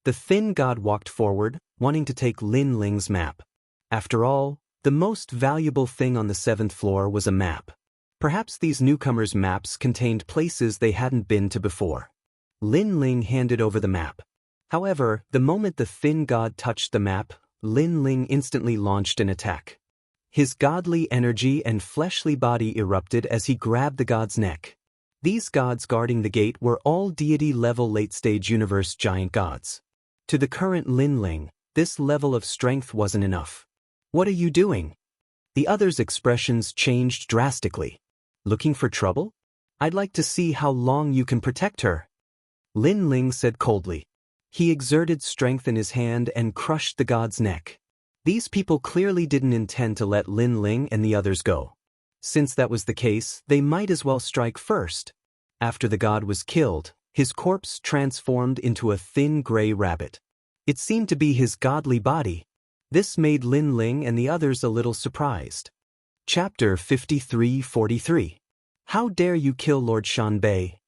The thin god walked forward, wanting to take Lin Ling's map. After all, the most valuable thing on the 7th floor was a map. Perhaps these newcomers' maps contained places they hadn't been to before. Lin Ling handed over the map. However, the moment the thin god touched the map, Lin Ling instantly launched an attack. His godly energy and fleshly body erupted as he grabbed the god's neck. These gods guarding the gate were all deity-level late-stage universe giant gods. To the current Lin Ling, this level of strength wasn't enough. "What are you doing?" The others' expressions changed drastically. "Looking for trouble? I'd like to see how long you can protect her," Lin Ling said coldly. He exerted strength in his hand and crushed the god's neck. These people clearly didn't intend to let Lin Ling and the others go. Since that was the case, they might as well strike first. After the god was killed, his corpse transformed into a thin gray rabbit. It seemed to be his godly body. This made Lin Ling and the others a little surprised. Chapter 53-43. How dare you kill Lord Shanbei?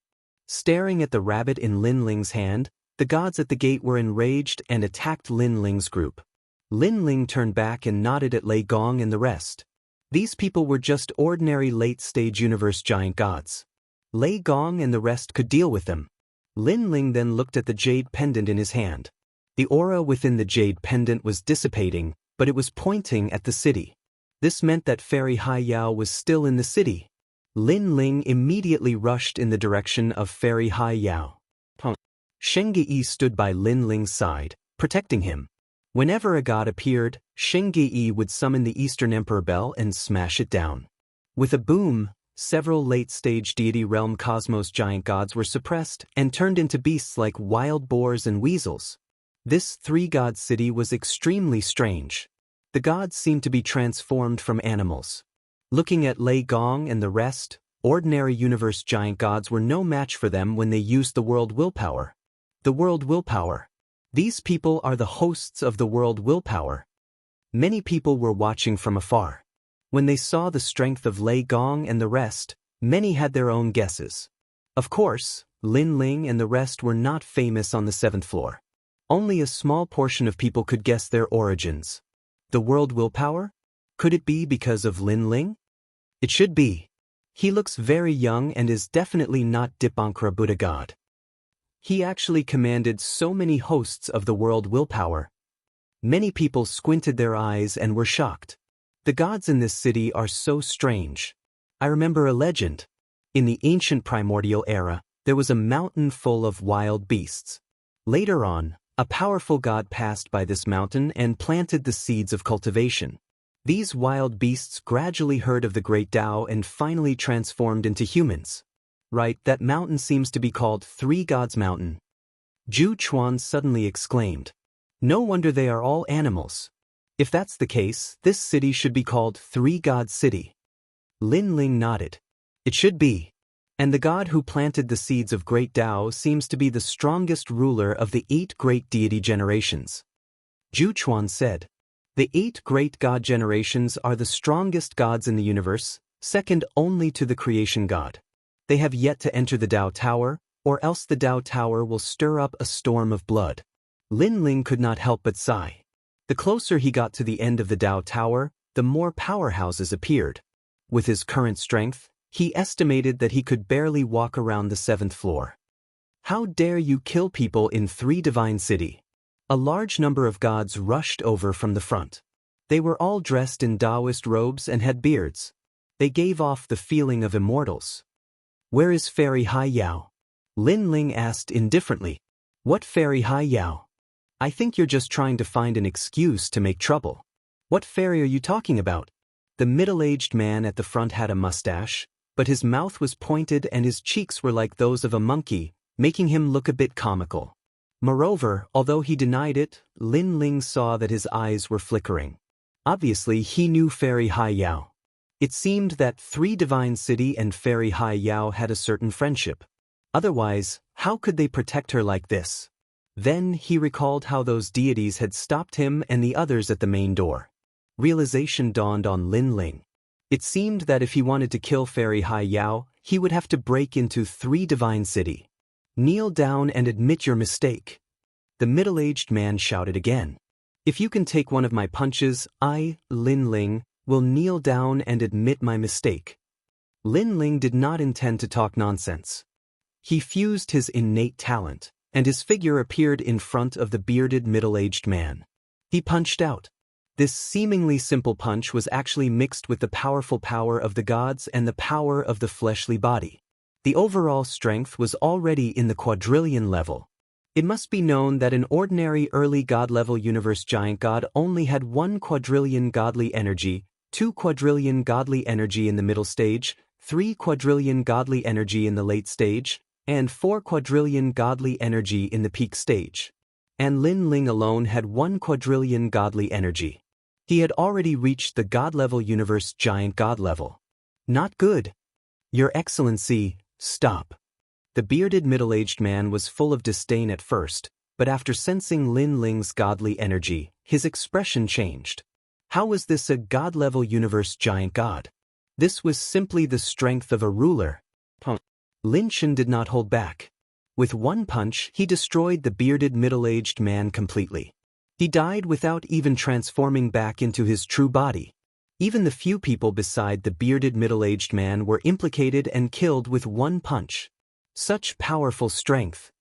Staring at the rabbit in Lin Ling's hand, the gods at the gate were enraged and attacked Lin Ling's group. Lin Ling turned back and nodded at Lei Gong and the rest. These people were just ordinary late-stage universe giant gods. Lei Gong and the rest could deal with them. Lin Ling then looked at the jade pendant in his hand. The aura within the jade pendant was dissipating, but it was pointing at the city. This meant that Fairy Hai Yao was still in the city. Lin Ling immediately rushed in the direction of Fairy Hai Yao. Xianxia stood by Lin Ling's side, protecting him. Whenever a god appeared, Xianxia would summon the Eastern Emperor Bell and smash it down. With a boom, several late-stage deity realm cosmos giant gods were suppressed and turned into beasts like wild boars and weasels. This three-god city was extremely strange. The gods seemed to be transformed from animals. Looking at Lei Gong and the rest, ordinary universe giant gods were no match for them when they used the world willpower. The world willpower. These people are the hosts of the world willpower. Many people were watching from afar. When they saw the strength of Lei Gong and the rest, many had their own guesses. Of course, Lin Ling and the rest were not famous on the 7th floor. Only a small portion of people could guess their origins. The world willpower? Could it be because of Lin Ling? It should be. He looks very young and is definitely not Dipankra Buddha God. He actually commanded so many hosts of the world willpower. Many people squinted their eyes and were shocked. The gods in this city are so strange. I remember a legend. In the ancient primordial era, there was a mountain full of wild beasts. Later on, a powerful god passed by this mountain and planted the seeds of cultivation. These wild beasts gradually heard of the great Tao and finally transformed into humans. Right, that mountain seems to be called Three Gods Mountain. Zhu Chuan suddenly exclaimed. No wonder they are all animals. If that's the case, this city should be called Three God City. Lin Ling nodded. It should be. And the god who planted the seeds of great Tao seems to be the strongest ruler of the 8 great deity generations. Zhu Chuan said. The 8 great god generations are the strongest gods in the universe, second only to the creation god. They have yet to enter the Tao Tower, or else the Tao Tower will stir up a storm of blood. Lin Ling could not help but sigh. The closer he got to the end of the Tao Tower, the more powerhouses appeared. With his current strength, He estimated that he could barely walk around the 7th floor. How dare you kill people in 3 divine city? A large number of gods rushed over from the front. They were all dressed in Daoist robes and had beards. They gave off the feeling of immortals. Where is Fairy Hai Yao? Lin Ling asked indifferently. What Fairy Hai Yao? I think you're just trying to find an excuse to make trouble. What fairy are you talking about? The middle-aged man at the front had a mustache, but his mouth was pointed and his cheeks were like those of a monkey, making him look a bit comical. Moreover, although he denied it, Lin Ling saw that his eyes were flickering. Obviously, he knew Fairy Hai Yao. It seemed that 3 Divine City and Fairy Hai Yao had a certain friendship. Otherwise, how could they protect her like this? Then he recalled how those deities had stopped him and the others at the main door. Realization dawned on Lin Ling. It seemed that if he wanted to kill Fairy Hai Yao, he would have to break into 3 Divine City. Kneel down and admit your mistake. The middle-aged man shouted again. If you can take one of my punches, I, Lin Ling, will kneel down and admit my mistake. Lin Ling did not intend to talk nonsense. He fused his innate talent, and his figure appeared in front of the bearded middle-aged man. He punched out. This seemingly simple punch was actually mixed with the powerful power of the gods and the power of the fleshly body. The overall strength was already in the quadrillion level. It must be known that an ordinary early god-level universe giant god only had 1 quadrillion godly energy, 2 quadrillion godly energy in the middle stage, 3 quadrillion godly energy in the late stage, and 4 quadrillion godly energy in the peak stage. And Lin Ling alone had 1 quadrillion godly energy. He had already reached the god-level universe giant god level. Not good. Your Excellency, stop. The bearded middle-aged man was full of disdain at first, but after sensing Lin Ling's godly energy, his expression changed. How was this a god-level universe giant god? This was simply the strength of a ruler. Lin Chen did not hold back. With 1 punch, he destroyed the bearded middle-aged man completely. He died without even transforming back into his true body. Even the few people beside the bearded middle-aged man were implicated and killed with 1 punch. Such powerful strength.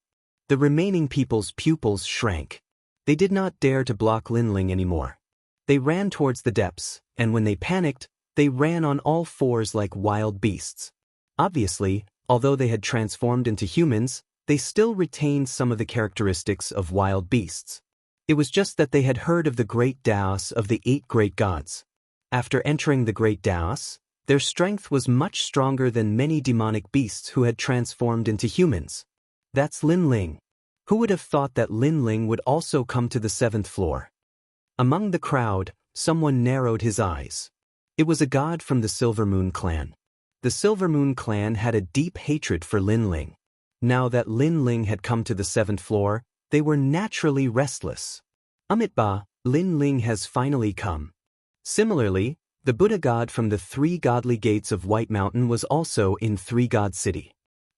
The remaining people's pupils shrank. They did not dare to block Lin Ling anymore. They ran towards the depths, and when they panicked, they ran on all 4s like wild beasts. Obviously, although they had transformed into humans, they still retained some of the characteristics of wild beasts. It was just that they had heard of the great Daoist of the 8 great gods. After entering the great Daoist, their strength was much stronger than many demonic beasts who had transformed into humans. That's Lin Ling. Who would have thought that Lin Ling would also come to the 7th floor? Among the crowd, someone narrowed his eyes. It was a god from the Silver Moon clan. The Silver Moon clan had a deep hatred for Lin Ling. Now that Lin Ling had come to the 7th floor, they were naturally restless. Amitabha, Lin Ling has finally come. Similarly, the Buddha god from the 3 godly gates of White Mountain was also in 3 God City.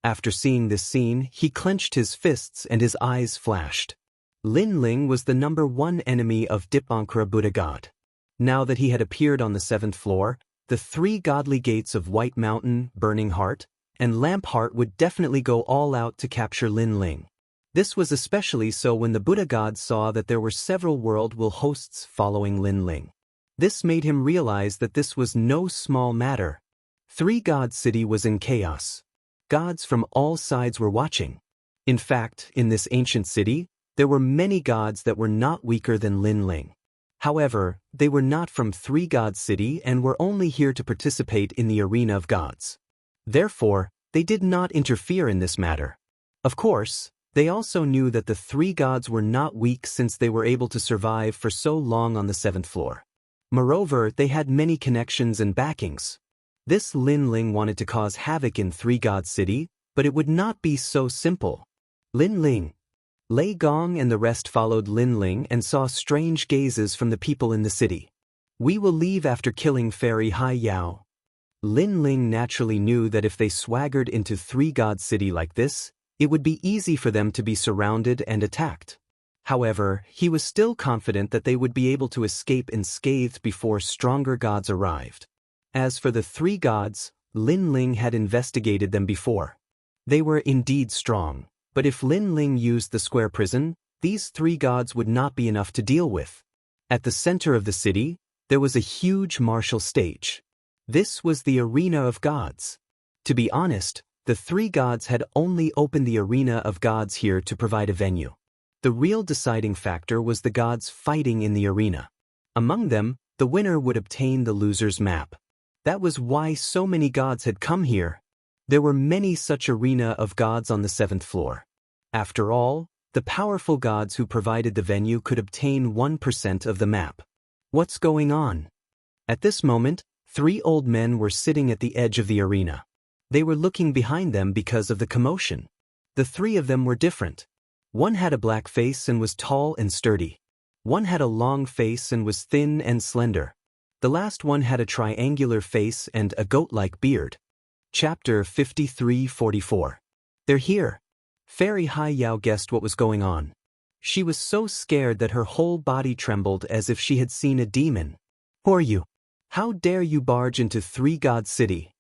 After seeing this scene, he clenched his fists and his eyes flashed. Lin Ling was the number 1 enemy of Dipankara Buddha god. Now that he had appeared on the 7th floor, the 3 godly gates of White Mountain, Burning Heart, and Lamp Heart would definitely go all out to capture Lin Ling. This was especially so when the Buddha god saw that there were several world-will hosts following Lin Ling. This made him realize that this was no small matter. 3 God City was in chaos. Gods from all sides were watching. In fact, in this ancient city, there were many gods that were not weaker than Lin Ling. However, they were not from 3 God City and were only here to participate in the arena of gods. Therefore, they did not interfere in this matter. Of course, they also knew that the 3 gods were not weak since they were able to survive for so long on the 7th floor. Moreover, they had many connections and backings. This Lin Ling wanted to cause havoc in 3 God City, but it would not be so simple. Lin Ling. Lei Gong and the rest followed Lin Ling and saw strange gazes from the people in the city. We will leave after killing Fairy Hai Yao. Lin Ling naturally knew that if they swaggered into 3 God City like this, it would be easy for them to be surrounded and attacked. However, he was still confident that they would be able to escape unscathed before stronger gods arrived. As for the 3 gods, Lin Ling had investigated them before. They were indeed strong, but if Lin Ling used the square prison, these 3 gods would not be enough to deal with. At the center of the city, there was a huge martial stage. This was the arena of gods. To be honest, the 3 gods had only opened the arena of gods here to provide a venue. The real deciding factor was the gods fighting in the arena. Among them, the winner would obtain the loser's map. That was why so many gods had come here. There were many such arena of gods on the 7th floor. After all, the powerful gods who provided the venue could obtain 1% of the map. What's going on? At this moment, 3 old men were sitting at the edge of the arena. They were looking behind them because of the commotion. The 3 of them were different. One had a black face and was tall and sturdy. One had a long face and was thin and slender. The last one had a triangular face and a goat-like beard. Chapter 53-44. They're here. Fairy Hai Yao guessed what was going on. She was so scared that her whole body trembled as if she had seen a demon. Who are you? How dare you barge into 3 God City?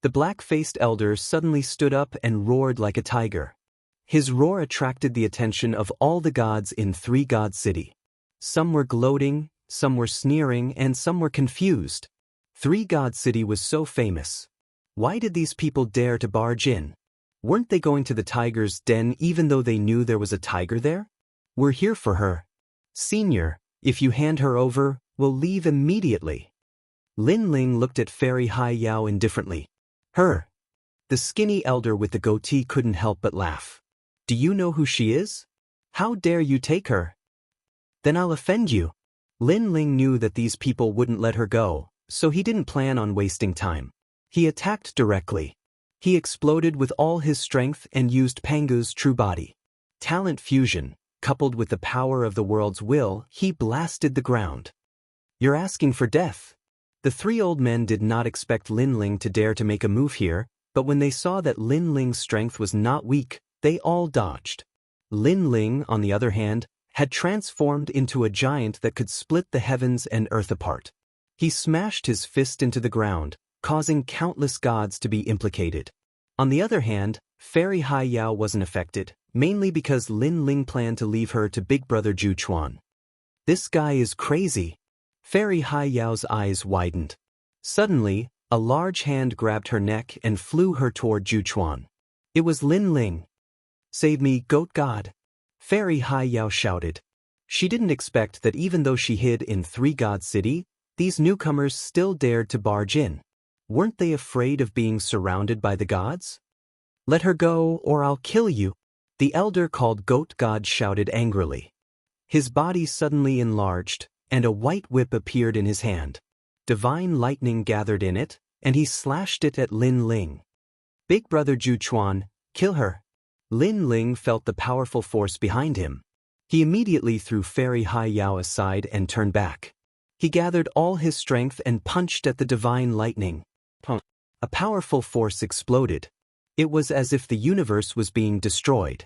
The black-faced elder suddenly stood up and roared like a tiger. His roar attracted the attention of all the gods in 3 God City. Some were gloating, some were sneering, and some were confused. 3 God City was so famous. Why did these people dare to barge in? Weren't they going to the tiger's den even though they knew there was a tiger there? We're here for her. Senior, if you hand her over, we'll leave immediately. Lin Ling looked at Fairy Hai Yao indifferently. Her. The skinny elder with the goatee couldn't help but laugh. Do you know who she is? How dare you take her? Then I'll offend you. Lin Ling knew that these people wouldn't let her go, so he didn't plan on wasting time. He attacked directly. He exploded with all his strength and used Pangu's true body. Talent fusion, coupled with the power of the world's will, he blasted the ground. You're asking for death. The 3 old men did not expect Lin Ling to dare to make a move here, but when they saw that Lin Ling's strength was not weak, they all dodged. Lin Ling, on the other hand, had transformed into a giant that could split the heavens and earth apart. He smashed his fist into the ground, causing countless gods to be implicated. On the other hand, Fairy Hai Yao wasn't affected, mainly because Lin Ling planned to leave her to Big Brother Zhu Chuan. This guy is crazy. Fairy Hai Yao's eyes widened. Suddenly, a large hand grabbed her neck and flew her toward Zhu Chuan. It was Lin Ling. Save me, goat god! Fairy Hai Yao shouted. She didn't expect that even though she hid in 3 God City, these newcomers still dared to barge in. Weren't they afraid of being surrounded by the gods? Let her go, or I'll kill you, the elder called Goat God shouted angrily. His body suddenly enlarged, and a white whip appeared in his hand. Divine lightning gathered in it, and he slashed it at Lin Ling. Big Brother Zhu Chuan, kill her. Lin Ling felt the powerful force behind him. He immediately threw Fairy Hai Yao aside and turned back. He gathered all his strength and punched at the divine lightning. A powerful force exploded. It was as if the universe was being destroyed.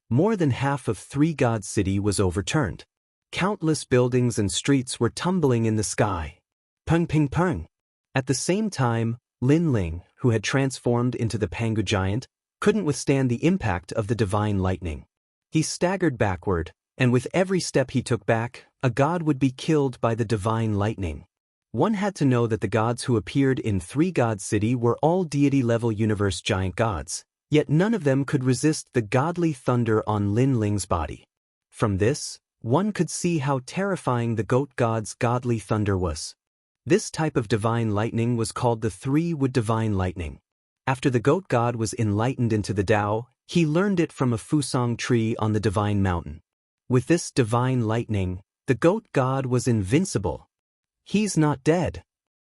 More than half of 3 God City was overturned. Countless buildings and streets were tumbling in the sky. Peng ping peng. At the same time, Lin Ling, who had transformed into the Pangu giant, couldn't withstand the impact of the divine lightning. He staggered backward, and with every step he took back, a god would be killed by the divine lightning. One had to know that the gods who appeared in 3 God City were all deity-level universe giant gods, yet none of them could resist the godly thunder on Lin Ling's body. From this, one could see how terrifying the goat god's godly thunder was. This type of divine lightning was called the 3-wood divine lightning. After the goat god was enlightened into the Tao, he learned it from a fusang tree on the divine mountain. With this divine lightning, the goat god was invincible. He's not dead.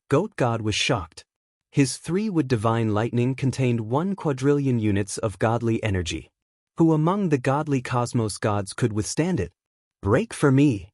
Goat god was shocked. His 3-wood divine lightning contained 1 quadrillion units of godly energy. Who among the godly cosmos gods could withstand it? Break for me!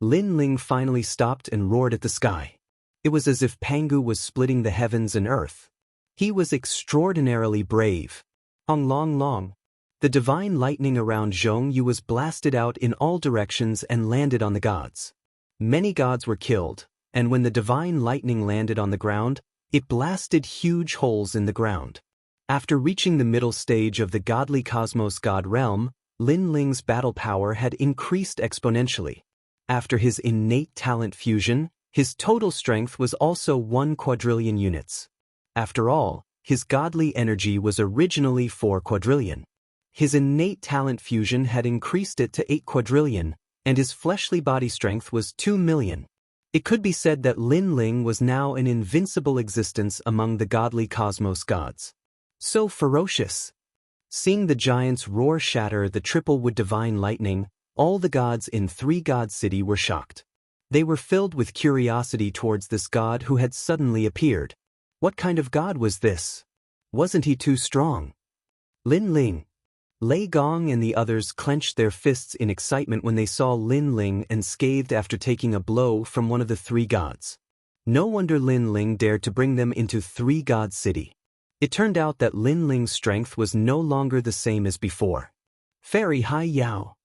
Lin Ling finally stopped and roared at the sky. It was as if Pangu was splitting the heavens and earth. He was extraordinarily brave. Long. The divine lightning around Zhongyu was blasted out in all directions and landed on the gods. Many gods were killed, and when the divine lightning landed on the ground, It blasted huge holes in the ground. After reaching the middle stage of the godly cosmos god realm, Lin Ling's battle power had increased exponentially. After his innate talent fusion, his total strength was also 1 quadrillion units. After all, his godly energy was originally 4 quadrillion. His innate talent fusion had increased it to 8 quadrillion, and his fleshly body strength was 2 million. It could be said that Lin Ling was now an invincible existence among the godly cosmos gods. So ferocious. Seeing the giant's roar shatter the triple with divine lightning, all the gods in Three God City were shocked. They were filled with curiosity towards this god who had suddenly appeared. What kind of god was this? Wasn't he too strong? Lin Ling. Lei Gong and the others clenched their fists in excitement when they saw Lin Ling and scathed after taking a blow from one of the three gods. No wonder Lin Ling dared to bring them into Three God City. It turned out that Lin Ling's strength was no longer the same as before. Fairy Hai Yao.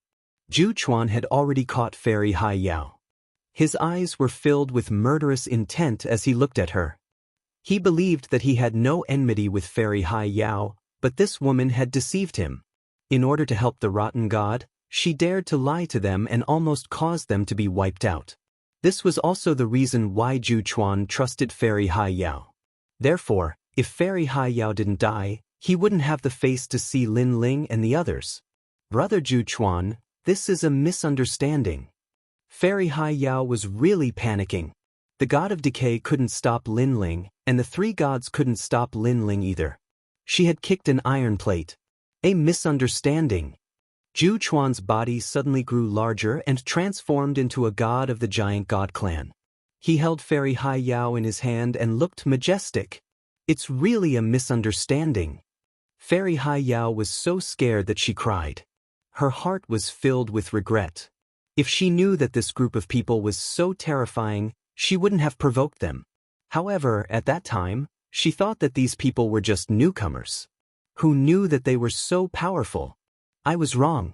Zhu Chuan had already caught Fairy Hai Yao. His eyes were filled with murderous intent as he looked at her. He believed that he had no enmity with Fairy Hai Yao, but this woman had deceived him. In order to help the rotten god, she dared to lie to them and almost caused them to be wiped out. This was also the reason why Zhu Chuan trusted Fairy Hai Yao. Therefore, if Fairy Hai Yao didn't die, he wouldn't have the face to see Lin Ling and the others. Brother Zhu Chuan, this is a misunderstanding. Fairy Hai Yao was really panicking. The god of decay couldn't stop Lin Ling, and the three gods couldn't stop Lin Ling either. She had kicked an iron plate. A misunderstanding. Zhu Chuan's body suddenly grew larger and transformed into a god of the giant god clan. He held Fairy Hai Yao in his hand and looked majestic. It's really a misunderstanding. Fairy Hai Yao was so scared that she cried. Her heart was filled with regret. If she knew that this group of people was so terrifying, she wouldn't have provoked them. However, at that time, she thought that these people were just newcomers. Who knew that they were so powerful? I was wrong.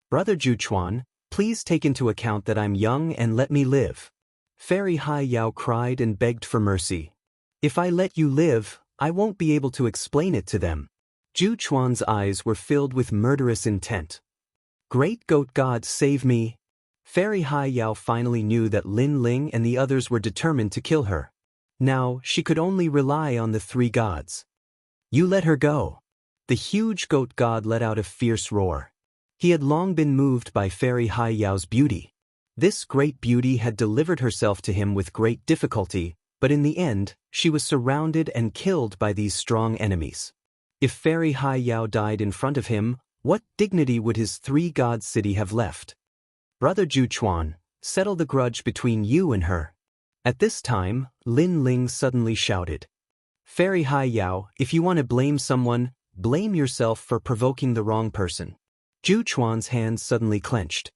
Brother Zhu Chuan, please take into account that I'm young and let me live. Fairy Hai Yao cried and begged for mercy. If I let you live, I won't be able to explain it to them. Zhu Chuan's eyes were filled with murderous intent. Great goat god, save me. Fairy Hai Yao finally knew that Lin Ling and the others were determined to kill her. Now, she could only rely on the three gods. You let her go. The huge goat god let out a fierce roar. He had long been moved by Fairy Hai Yao's beauty. This great beauty had delivered herself to him with great difficulty, but in the end, she was surrounded and killed by these strong enemies. If Fairy Hai Yao died in front of him, what dignity would his three god city have left? Brother Zhu Chuan, settle the grudge between you and her. At this time, Lin Ling suddenly shouted. Fairy Hai Yao, if you want to blame someone, blame yourself for provoking the wrong person. Zhu Chuan's hands suddenly clenched.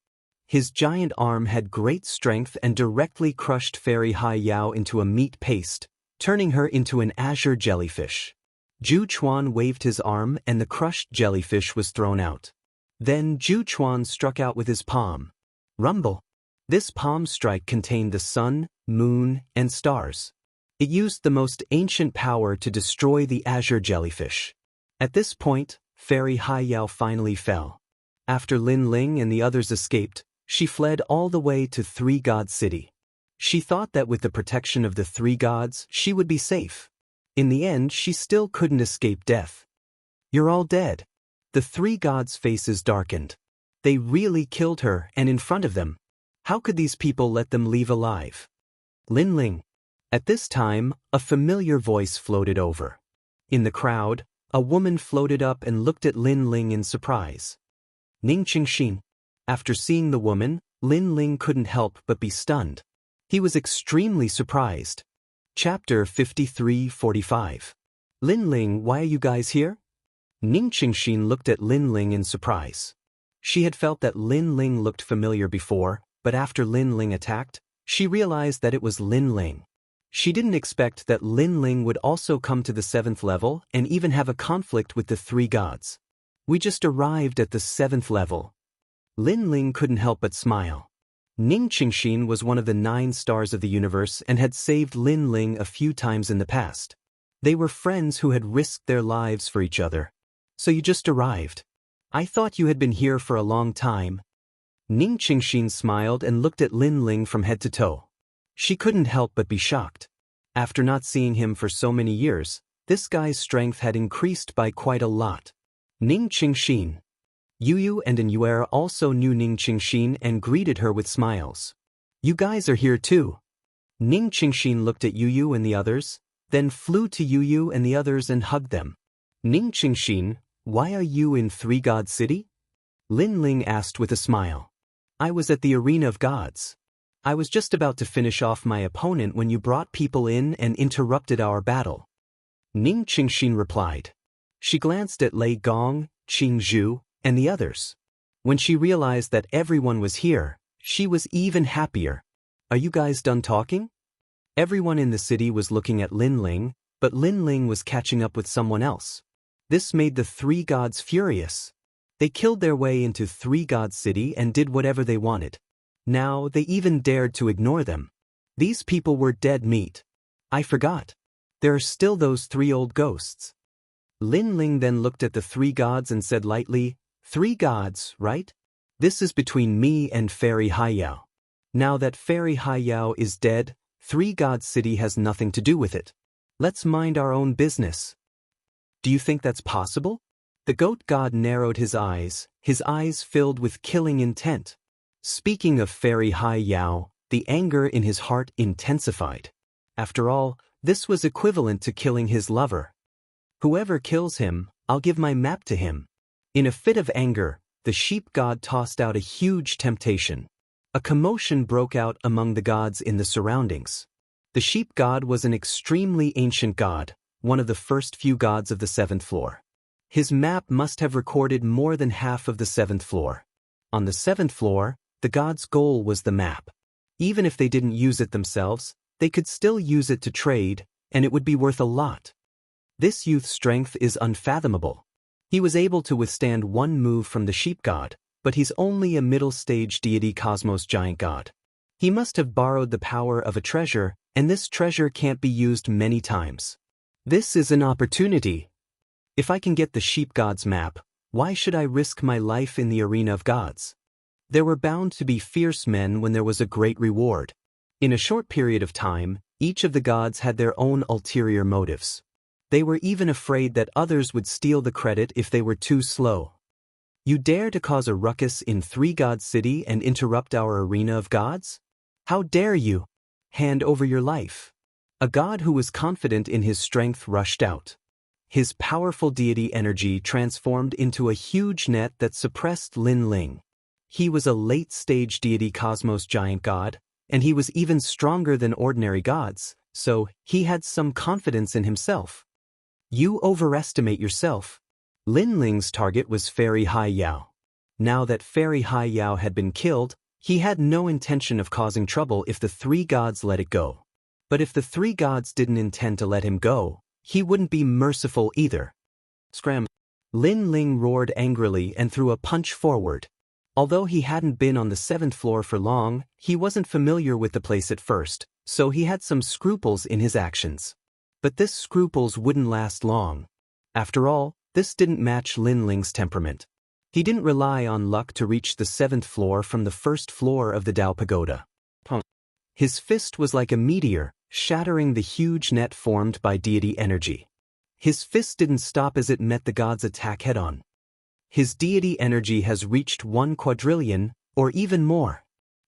His giant arm had great strength and directly crushed Fairy Hai Yao into a meat paste, turning her into an azure jellyfish. Zhu Chuan waved his arm and the crushed jellyfish was thrown out. Then Zhu Chuan struck out with his palm. Rumble. This palm strike contained the sun, moon, and stars. It used the most ancient power to destroy the azure jellyfish. At this point, Fairy Hai Yao finally fell. After Lin Ling and the others escaped, she fled all the way to Three God City. She thought that with the protection of the three gods, she would be safe. In the end, she still couldn't escape death. You're all dead. The three gods' faces darkened. They really killed her, and in front of them. How could these people let them leave alive? Lin Ling. At this time, a familiar voice floated over. In the crowd, a woman floated up and looked at Lin Ling in surprise. Ning Qingxin. After seeing the woman, Lin Ling couldn't help but be stunned. He was extremely surprised. Chapter 53-45. Lin Ling, why are you guys here? Ning Qingxin looked at Lin Ling in surprise. She had felt that Lin Ling looked familiar before, but after Lin Ling attacked, she realized that it was Lin Ling. She didn't expect that Lin Ling would also come to the 7th level and even have a conflict with the three gods. We just arrived at the 7th level. Lin Ling couldn't help but smile. Ning Qingxin was one of the 9 stars of the universe and had saved Lin Ling a few times in the past. They were friends who had risked their lives for each other. So you just arrived. I thought you had been here for a long time. Ning Qingxin smiled and looked at Lin Ling from head to toe. She couldn't help but be shocked. After not seeing him for so many years, this guy's strength had increased by quite a lot. Ning Qingxin. Yu and Yuera also knew Ning Qingxin and greeted her with smiles. You guys are here too. Ning Qingxin looked at Yu and the others, then flew to Yu and the others and hugged them. Ning Qingxin, why are you in Three God City? Lin Ling asked with a smile. I was at the Arena of Gods. I was just about to finish off my opponent when you brought people in and interrupted our battle. Ning Qingxin replied. She glanced at Lei Gong, Qing Zhu, and the others. When she realized that everyone was here, she was even happier. Are you guys done talking? Everyone in the city was looking at Lin Ling, but Lin Ling was catching up with someone else. This made the Three Gods furious. They killed their way into Three God City and did whatever they wanted. Now they even dared to ignore them. These people were dead meat. I forgot. There are still those three old ghosts. Lin Ling then looked at the three gods and said lightly, Three gods, right? This is between me and Fairy Haiyao. Now that Fairy Haiyao is dead, Three God City has nothing to do with it. Let's mind our own business. Do you think that's possible? The goat god narrowed his eyes filled with killing intent. Speaking of Fairy Haiyao, the anger in his heart intensified. After all, this was equivalent to killing his lover. Whoever kills him, I'll give my map to him. In a fit of anger, the sheep god tossed out a huge temptation. A commotion broke out among the gods in the surroundings. The sheep god was an extremely ancient god, one of the first few gods of the seventh floor. His map must have recorded more than half of the seventh floor. On the seventh floor, the god's goal was the map. Even if they didn't use it themselves, they could still use it to trade, and it would be worth a lot. This youth's strength is unfathomable. He was able to withstand one move from the sheep god, but he's only a middle-stage deity cosmos giant god. He must have borrowed the power of a treasure, and this treasure can't be used many times. This is an opportunity. If I can get the sheep god's map, why should I risk my life in the arena of gods? There were bound to be fierce men when there was a great reward. In a short period of time, each of the gods had their own ulterior motives. They were even afraid that others would steal the credit if they were too slow. You dare to cause a ruckus in Three God City and interrupt our arena of gods? How dare you? Hand over your life. A god who was confident in his strength rushed out. His powerful deity energy transformed into a huge net that suppressed Lin Ling. He was a late-stage deity cosmos giant god, and he was even stronger than ordinary gods, so he had some confidence in himself. You overestimate yourself. Lin Ling's target was Fairy Haiyao. Now that Fairy Haiyao had been killed, he had no intention of causing trouble if the three gods let it go. But if the three gods didn't intend to let him go, he wouldn't be merciful either. Scram! Lin Ling roared angrily and threw a punch forward. Although he hadn't been on the seventh floor for long, he wasn't familiar with the place at first, so he had some scruples in his actions. But this scruples wouldn't last long. After all, this didn't match Lin Ling's temperament. He didn't rely on luck to reach the seventh floor from the first floor of the Dao Pagoda. His fist was like a meteor, shattering the huge net formed by deity energy. His fist didn't stop as it met the god's attack head-on. His deity energy has reached 1 quadrillion, or even more.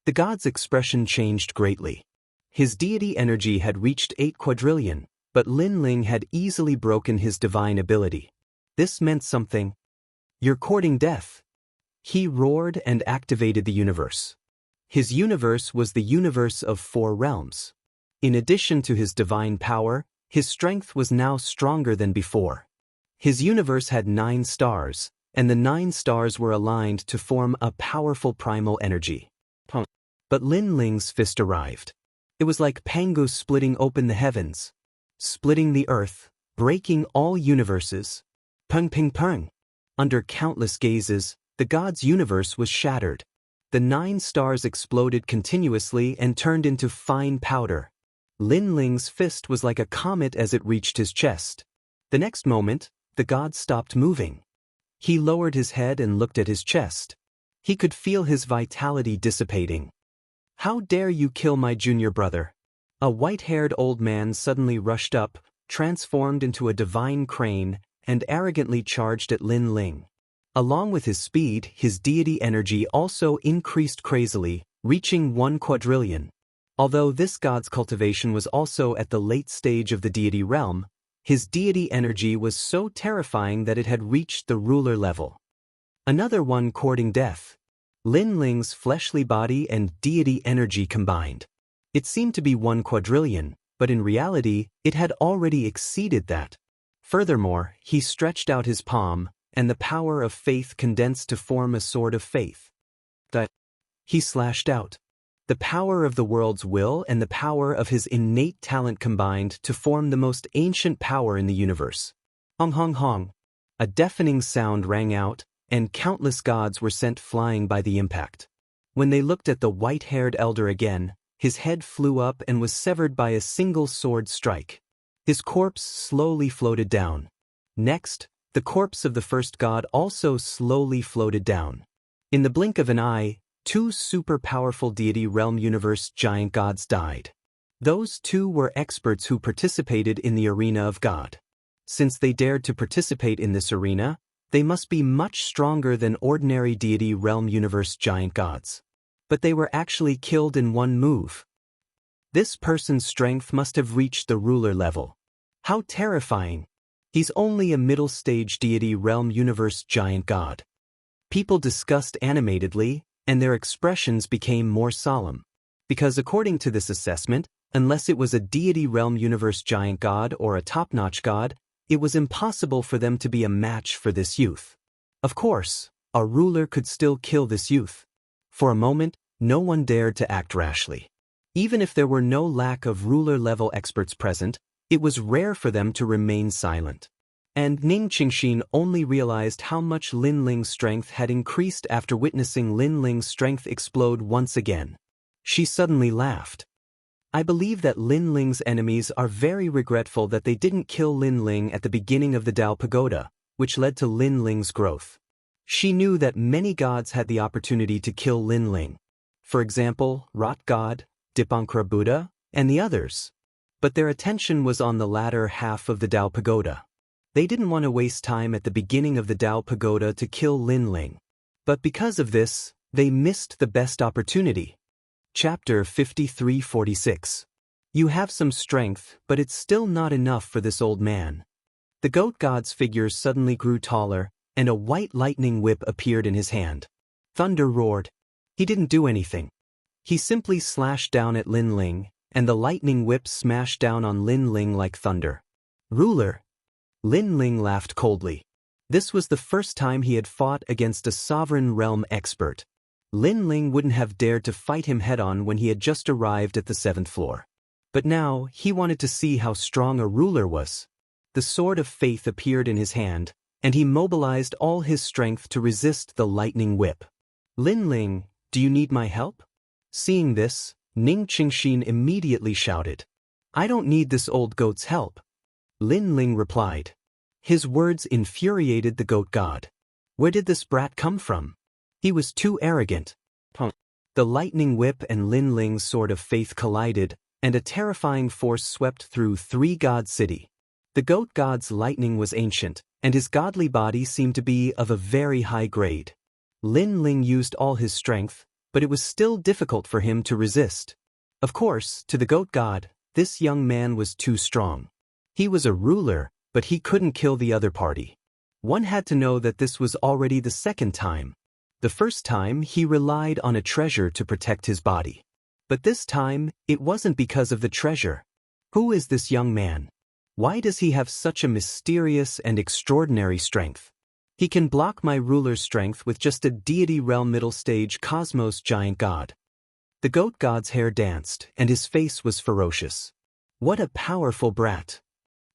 The god's expression changed greatly. His deity energy had reached 8 quadrillion, but Lin Ling had easily broken his divine ability. This meant something. You're courting death. He roared and activated the universe. His universe was the universe of 4 realms. In addition to his divine power, his strength was now stronger than before. His universe had 9 stars, and the 9 stars were aligned to form a powerful primal energy. But Lin Ling's fist arrived. It was like Pangu splitting open the heavens, splitting the earth, breaking all universes. Peng ping peng. Under countless gazes, the god's universe was shattered. The 9 stars exploded continuously and turned into fine powder. Lin Ling's fist was like a comet as it reached his chest. The next moment, the god stopped moving. He lowered his head and looked at his chest. He could feel his vitality dissipating. "How dare you kill my junior brother?" A white-haired old man suddenly rushed up, transformed into a divine crane, and arrogantly charged at Lin Ling. Along with his speed, his deity energy also increased crazily, reaching 1 quadrillion. Although this god's cultivation was also at the late stage of the deity realm, his deity energy was so terrifying that it had reached the ruler level. Another one courting death. Lin Ling's fleshly body and deity energy combined. It seemed to be 1 quadrillion, but in reality, it had already exceeded that. Furthermore, he stretched out his palm, and the power of faith condensed to form a sword of faith. He slashed out. The power of the world's will and the power of his innate talent combined to form the most ancient power in the universe. Hong hong hong. A deafening sound rang out, and countless gods were sent flying by the impact. When they looked at the white-haired elder again, his head flew up and was severed by a single sword strike. His corpse slowly floated down. Next, the corpse of the first god also slowly floated down. In the blink of an eye, 2 super-powerful deity realm universe giant gods died. Those 2 were experts who participated in the arena of God. Since they dared to participate in this arena, they must be much stronger than ordinary deity realm universe giant gods. But they were actually killed in one move. This person's strength must have reached the ruler level. How terrifying! He's only a middle-stage deity realm universe giant god. People discussed animatedly, and their expressions became more solemn. Because according to this assessment, unless it was a deity realm universe giant god or a top-notch god, it was impossible for them to be a match for this youth. Of course, a ruler could still kill this youth. For a moment, no one dared to act rashly. Even if there were no lack of ruler-level experts present, it was rare for them to remain silent. And Ning Qingxin only realized how much Lin Ling's strength had increased after witnessing Lin Ling's strength explode once again. She suddenly laughed. "I believe that Lin Ling's enemies are very regretful that they didn't kill Lin Ling at the beginning of the Dao Pagoda, which led to Lin Ling's growth." She knew that many gods had the opportunity to kill Lin Ling. For example, Rot God, Dipankara Buddha, and the others. But their attention was on the latter half of the Dao Pagoda. They didn't want to waste time at the beginning of the Dao Pagoda to kill Lin Ling. But because of this, they missed the best opportunity. Chapter 5346. You have some strength, but it's still not enough for this old man. The goat god's figure suddenly grew taller, and a white lightning whip appeared in his hand. Thunder roared. He didn't do anything. He simply slashed down at Lin Ling, and the lightning whip smashed down on Lin Ling like thunder. "Ruler." Lin Ling laughed coldly. This was the first time he had fought against a sovereign realm expert. Lin Ling wouldn't have dared to fight him head-on when he had just arrived at the 7th floor. But now, he wanted to see how strong a ruler was. The sword of faith appeared in his hand, and he mobilized all his strength to resist the lightning whip. "Lin Ling, do you need my help?" Seeing this, Ning Qingxin immediately shouted. "I don't need this old goat's help." Lin Ling replied. His words infuriated the goat god. Where did this brat come from? He was too arrogant. The lightning whip and Lin Ling's sword of faith collided, and a terrifying force swept through 3 god city. The goat god's lightning was ancient, and his godly body seemed to be of a very high grade. Lin Ling used all his strength, but it was still difficult for him to resist. Of course, to the goat god, this young man was too strong. He was a ruler, but he couldn't kill the other party. One had to know that this was already the 2nd time. The first time, he relied on a treasure to protect his body. But this time, it wasn't because of the treasure. Who is this young man? Why does he have such a mysterious and extraordinary strength? He can block my ruler's strength with just a deity realm middle stage cosmos giant god. The goat god's hair danced, and his face was ferocious. What a powerful brat!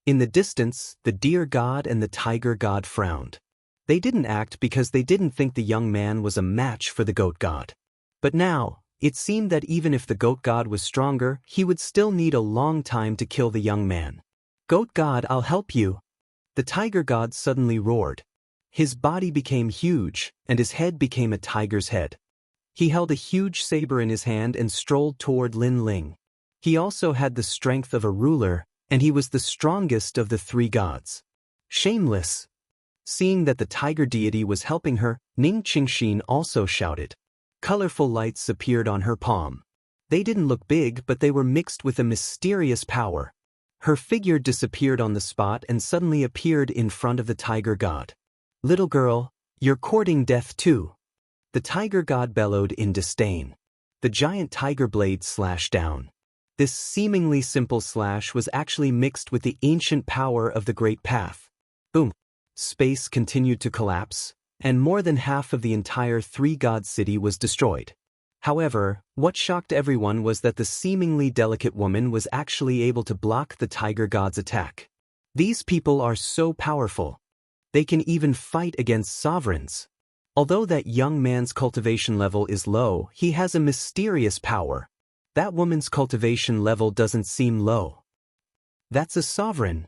In the distance, the deer god and the tiger god frowned. They didn't act because they didn't think the young man was a match for the goat god. But now, It seemed that even if the goat god was stronger, he would still need a long time to kill the young man. "Goat god, I'll help you." The tiger god suddenly roared. His body became huge, and his head became a tiger's head. He held a huge saber in his hand and strolled toward Lin Ling. He also had the strength of a ruler, and he was the strongest of the three gods. Shameless! Seeing that the tiger deity was helping her, Ning Qingxin also shouted. Colorful lights appeared on her palm. They didn't look big, but they were mixed with a mysterious power. Her figure disappeared on the spot and suddenly appeared in front of the tiger god. "Little girl, you're courting death too." The tiger god bellowed in disdain. The giant tiger blade slashed down. This seemingly simple slash was actually mixed with the ancient power of the Great Path. Boom! Space continued to collapse, and more than half of the entire three-god city was destroyed. However, what shocked everyone was that the seemingly delicate woman was actually able to block the tiger god's attack. These people are so powerful. They can even fight against sovereigns. Although that young man's cultivation level is low, he has a mysterious power. That woman's cultivation level doesn't seem low. That's a sovereign.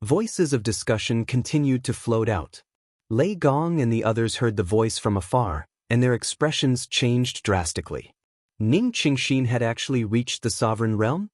Voices of discussion continued to float out. Lei Gong and the others heard the voice from afar, and their expressions changed drastically. Ning Qingxin had actually reached the sovereign realm?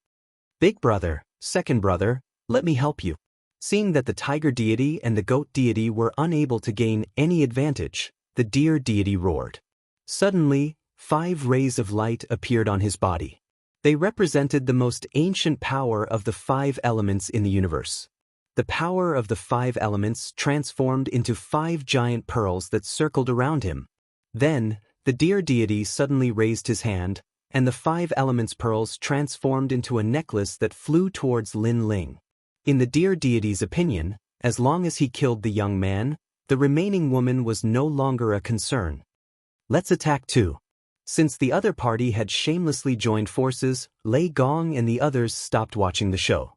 "Big brother, second brother, let me help you." Seeing that the tiger deity and the goat deity were unable to gain any advantage, the deer deity roared. Suddenly, 5 rays of light appeared on his body. They represented the most ancient power of the 5 elements in the universe. The power of the 5 elements transformed into 5 giant pearls that circled around him. Then, the deer deity suddenly raised his hand, and the 5 elements pearls transformed into a necklace that flew towards Lin Ling. In the deer deity's opinion, as long as he killed the young man, the remaining woman was no longer a concern. "Let's attack too." Since the other party had shamelessly joined forces, Lei Gong and the others stopped watching the show.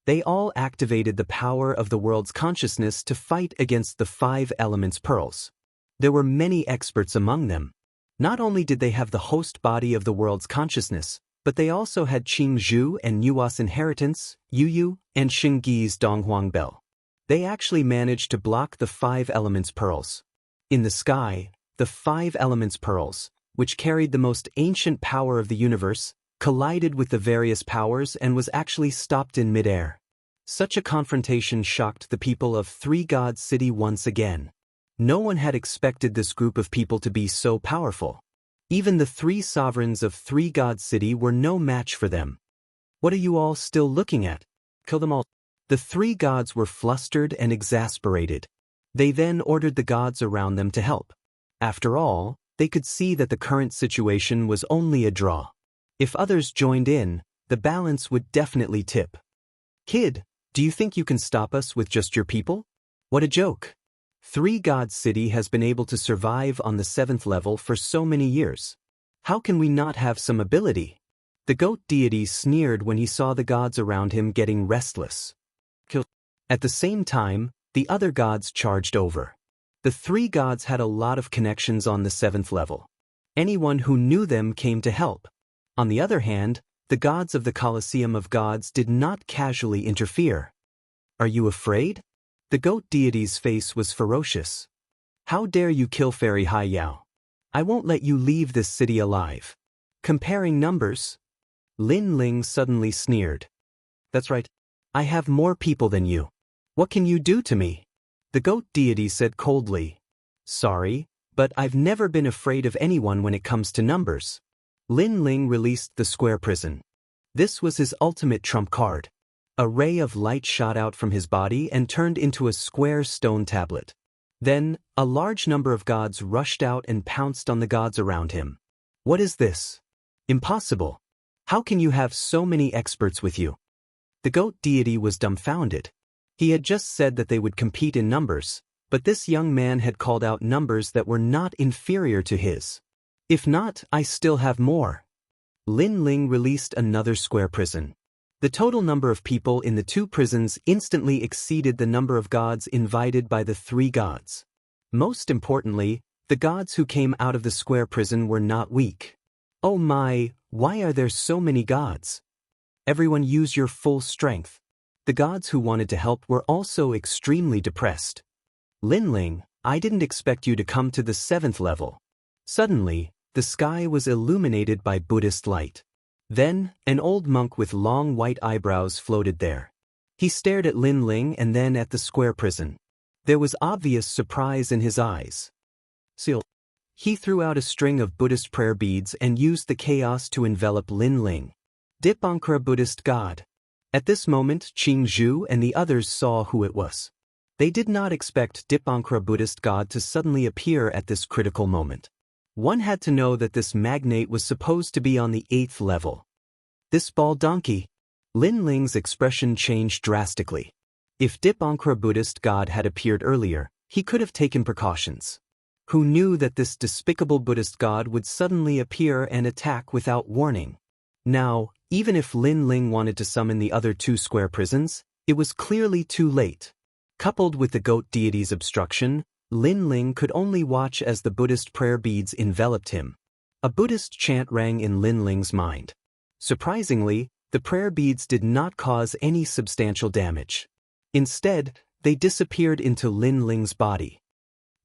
They all activated the power of the world's consciousness to fight against the 5 elements pearls. There were many experts among them. Not only did they have the host body of the world's consciousness, but they also had Qing Zhu and Nua's inheritance, Yu, and Xingyi's Donghuang Bell. They actually managed to block the 5 elements pearls. In the sky, the 5 elements pearls, which carried the most ancient power of the universe, collided with the various powers and was actually stopped in midair. Such a confrontation shocked the people of Three God City once again. No one had expected this group of people to be so powerful. Even the 3 sovereigns of Three God City were no match for them. "What are you all still looking at? Kill them all." The 3 gods were flustered and exasperated. They then ordered the gods around them to help. After all, they could see that the current situation was only a draw. If others joined in, the balance would definitely tip. "Kid, do you think you can stop us with just your people? What a joke. Three God City has been able to survive on the 7th level for so many years. How can we not have some ability?" The goat deity sneered when he saw the gods around him getting restless. At the same time, the other gods charged over. The 3 gods had a lot of connections on the 7th level. Anyone who knew them came to help. On the other hand, the gods of the Colosseum of Gods did not casually interfere. "Are you afraid?" The goat deity's face was ferocious. "How dare you kill Fairy Hai Yao? I won't let you leave this city alive." Comparing numbers, Lin Ling suddenly sneered. "That's right. I have more people than you. What can you do to me?" The goat deity said coldly. "Sorry, but I've never been afraid of anyone when it comes to numbers." Lin Ling released the square prison. This was his ultimate trump card. A ray of light shot out from his body and turned into a square stone tablet. Then, a large number of gods rushed out and pounced on the gods around him. "What is this? Impossible. How can you have so many experts with you?" The goat deity was dumbfounded. He had just said that they would compete in numbers, but this young man had called out numbers that were not inferior to his. "If not, I still have more." Lin Ling released another square prison. The total number of people in the 2 prisons instantly exceeded the number of gods invited by the 3 gods. Most importantly, the gods who came out of the square prison were not weak. Oh my, why are there so many gods? Everyone use your full strength. The gods who wanted to help were also extremely depressed. Linling, I didn't expect you to come to the 7th level. Suddenly, the sky was illuminated by Buddhist light. Then, an old monk with long white eyebrows floated there. He stared at Linling and then at the square prison. There was obvious surprise in his eyes. Seal. He threw out a string of Buddhist prayer beads and used the chaos to envelop Linling. Dipankara Buddhist God. At this moment, Qing Zhu and the others saw who it was. They did not expect Dipankara Buddhist God to suddenly appear at this critical moment. One had to know that this magnate was supposed to be on the 8th level. This bald donkey. Linling's expression changed drastically. If Dipankara Buddhist God had appeared earlier, he could have taken precautions. Who knew that this despicable Buddhist God would suddenly appear and attack without warning? Now, even if Linling wanted to summon the other 2 square prisons, it was clearly too late. Coupled with the goat deity's obstruction, Linling could only watch as the Buddhist prayer beads enveloped him. A Buddhist chant rang in Linling's mind. Surprisingly, the prayer beads did not cause any substantial damage. Instead, they disappeared into Linling's body.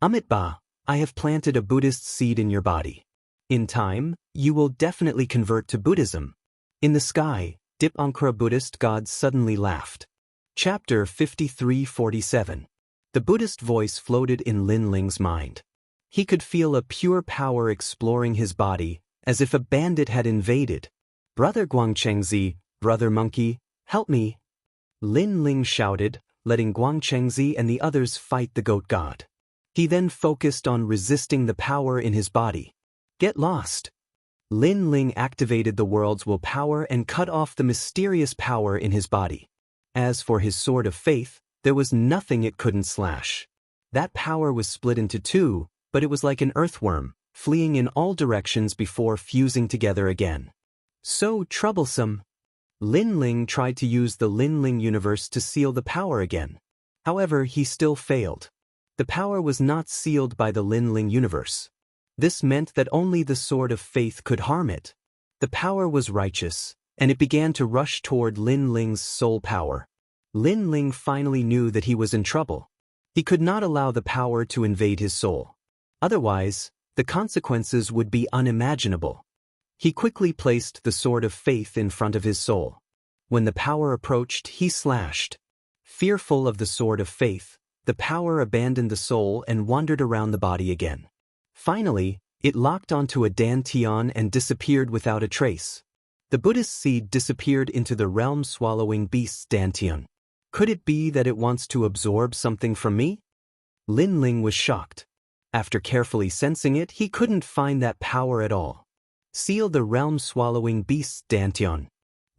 Amitba, I have planted a Buddhist seed in your body. In time, you will definitely convert to Buddhism. In the sky, Dipankara Buddhist God suddenly laughed. Chapter 53-47. The Buddhist voice floated in Linling's mind. He could feel a pure power exploring his body, as if a bandit had invaded. Brother Guangchengzi, Brother Monkey, help me! Linling shouted, letting Guangchengzi and the others fight the goat god. He then focused on resisting the power in his body. Get lost! Linling activated the world's willpower and cut off the mysterious power in his body. As for his sword of faith, there was nothing it couldn't slash. That power was split into 2, but it was like an earthworm, fleeing in all directions before fusing together again. So troublesome. Linling tried to use the Linling universe to seal the power again. However, he still failed. The power was not sealed by the Linling universe. This meant that only the sword of faith could harm it. The power was righteous, and it began to rush toward Linling's soul power. Linling finally knew that he was in trouble. He could not allow the power to invade his soul. Otherwise, the consequences would be unimaginable. He quickly placed the sword of faith in front of his soul. When the power approached, he slashed. Fearful of the sword of faith, the power abandoned the soul and wandered around the body again. Finally, it locked onto a dantian and disappeared without a trace. The Buddhist seed disappeared into the realm-swallowing beast's dantian. Could it be that it wants to absorb something from me? Linling was shocked. After carefully sensing it, he couldn't find that power at all. Seal the realm-swallowing beast's dantian.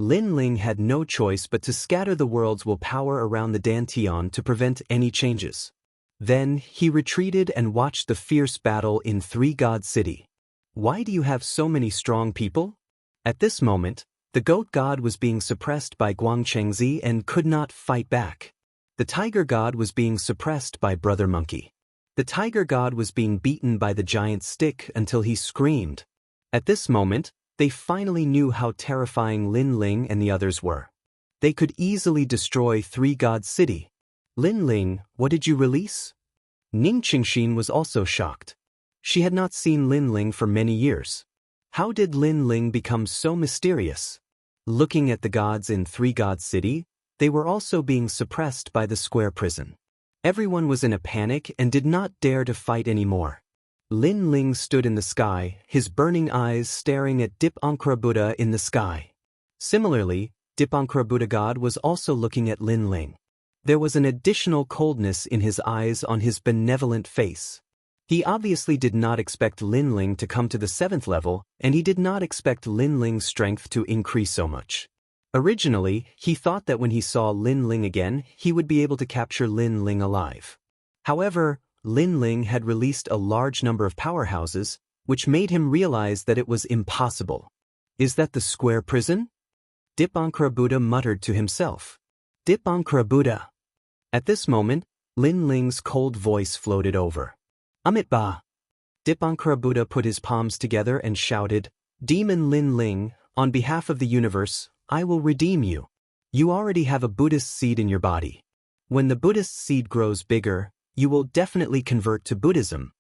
Linling had no choice but to scatter the world's willpower around the dantian to prevent any changes. Then, he retreated and watched the fierce battle in 3 God City. Why do you have so many strong people? At this moment, the goat god was being suppressed by Guangchengzi and could not fight back. The tiger god was being suppressed by Brother Monkey. The tiger god was being beaten by the giant stick until he screamed. At this moment, they finally knew how terrifying Linling and the others were. They could easily destroy 3 God City. Linling, what did you release? Ning Qingxin was also shocked. She had not seen Linling for many years. How did Linling become so mysterious? Looking at the gods in 3 God City, they were also being suppressed by the square prison. Everyone was in a panic and did not dare to fight anymore. Linling stood in the sky, his burning eyes staring at Dipankara Buddha in the sky. Similarly, Dipankara Buddha God was also looking at Linling. There was an additional coldness in his eyes on his benevolent face. He obviously did not expect Linling to come to the 7th level, and he did not expect Linling's strength to increase so much. Originally, he thought that when he saw Linling again, he would be able to capture Linling alive. However, Linling had released a large number of powerhouses, which made him realize that it was impossible. Is that the square prison? Dipankara Buddha muttered to himself. Dipankara Buddha. At this moment, Linling's cold voice floated over. Amitba. Dipankara Buddha put his palms together and shouted, Demon Lin Ling, on behalf of the universe, I will redeem you. You already have a Buddhist seed in your body. When the Buddhist seed grows bigger, you will definitely convert to Buddhism.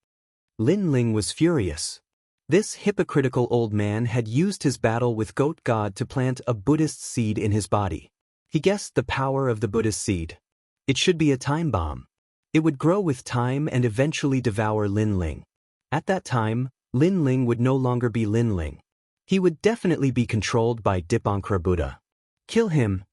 Lin Ling was furious. This hypocritical old man had used his battle with Goat God to plant a Buddhist seed in his body. He guessed the power of the Buddhist seed. It should be a time bomb. It would grow with time and eventually devour Lin Ling. At that time, Lin Ling would no longer be Lin Ling. He would definitely be controlled by Dipankara Buddha. Kill him.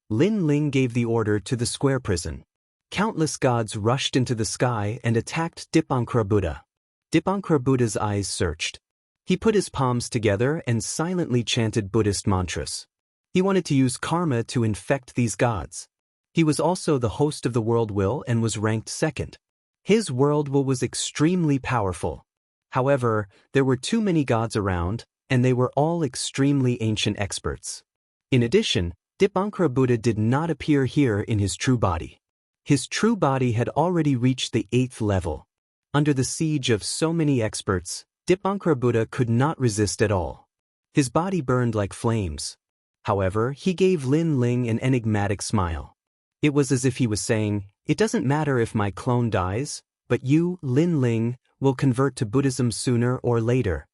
Lin Ling gave the order to the square prison. Countless gods rushed into the sky and attacked Dipankara Buddha. Dipankara Buddha's eyes searched. He put his palms together and silently chanted Buddhist mantras. He wanted to use karma to infect these gods. He was also the host of the world will and was ranked second. His world will was extremely powerful. However, there were too many gods around, and they were all extremely ancient experts. In addition, Dipankara Buddha did not appear here in his true body. His true body had already reached the 8th level. Under the siege of so many experts, Dipankara Buddha could not resist at all. His body burned like flames. However, he gave Lin Ling an enigmatic smile. It was as if he was saying, "It doesn't matter if my clone dies, but you, Lin Ling, will convert to Buddhism sooner or later."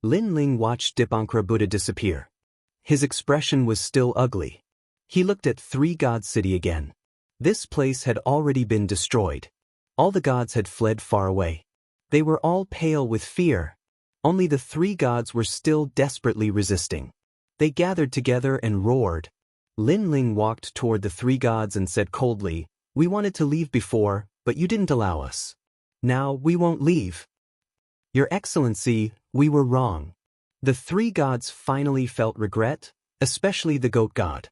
Lin Ling watched Dipankara Buddha disappear. His expression was still ugly. He looked at Three Gods City again. This place had already been destroyed. All the gods had fled far away. They were all pale with fear. Only the three gods were still desperately resisting. They gathered together and roared. Lin Ling walked toward the three gods and said coldly, "We wanted to leave before, but you didn't allow us. Now we won't leave." "Your Excellency, we were wrong." The three gods finally felt regret, especially the goat god.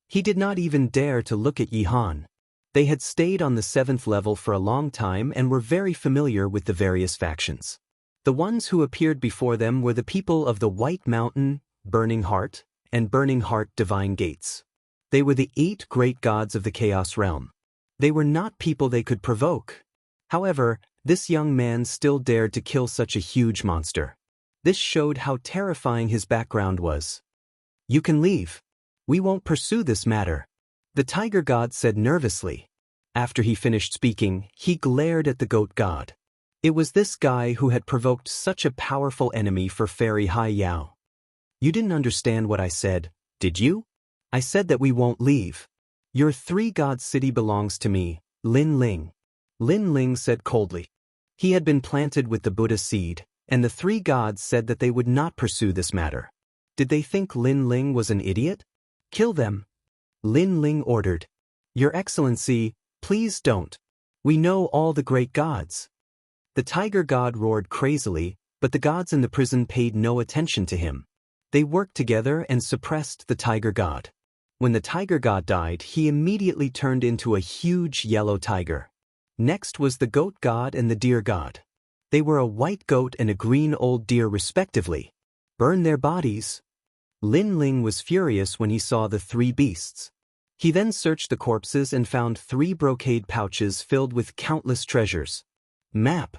He did not even dare to look at Yihan. They had stayed on the 7th level for a long time and were very familiar with the various factions. The ones who appeared before them were the people of the White Mountain, Burning Heart, and Burning Heart Divine Gates. They were the 8 great gods of the Chaos Realm. They were not people they could provoke. However, this young man still dared to kill such a huge monster. This showed how terrifying his background was. "You can leave. We won't pursue this matter," the tiger god said nervously. After he finished speaking, he glared at the goat god. It was this guy who had provoked such a powerful enemy for Fairy Hai Yao. "You didn't understand what I said, did you? I said that we won't leave. Your Three Gods City belongs to me, Lin Ling." Lin Ling said coldly. He had been planted with the Buddha seed, and the three gods said that they would not pursue this matter. Did they think Lin Ling was an idiot? "Kill them," Lin Ling ordered. "Your Excellency, please don't. We know all the great gods." The tiger god roared crazily, but the gods in the prison paid no attention to him. They worked together and suppressed the tiger god. When the tiger god died, he immediately turned into a huge yellow tiger. Next was the goat god and the deer god. They were a white goat and a green old deer respectively. "Burn their bodies." Lin Ling was furious when he saw the three beasts. He then searched the corpses and found 3 brocade pouches filled with countless treasures. Map.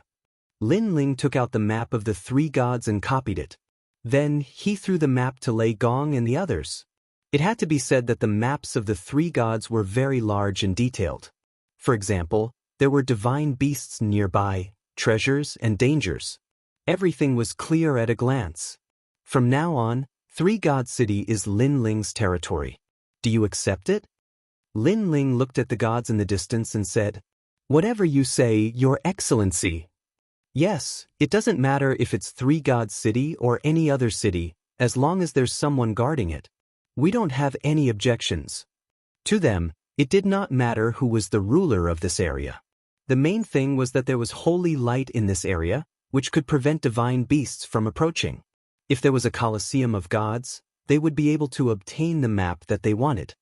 Lin Ling took out the map of the 3 gods and copied it. Then he threw the map to Lei Gong and the others. It had to be said that the maps of the 3 gods were very large and detailed. For example, there were divine beasts nearby, treasures and dangers. Everything was clear at a glance. From now on, Three God City is Lin Ling's territory. Do you accept it? Lin Ling looked at the gods in the distance and said, "Whatever you say, Your Excellency." "Yes, it doesn't matter if it's Three God City or any other city, as long as there's someone guarding it. We don't have any objections." To them, it did not matter who was the ruler of this area. The main thing was that there was holy light in this area, which could prevent divine beasts from approaching. If there was a Colosseum of gods, they would be able to obtain the map that they wanted.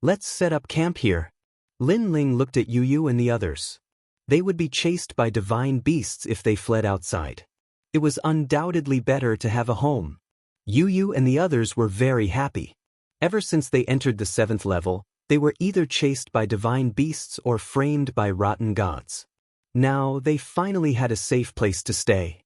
"Let's set up camp here." Lin Ling looked at Yu and the others. They would be chased by divine beasts if they fled outside. It was undoubtedly better to have a home. Yu and the others were very happy. Ever since they entered the 7th level, they were either chased by divine beasts or framed by rotten gods. Now they finally had a safe place to stay.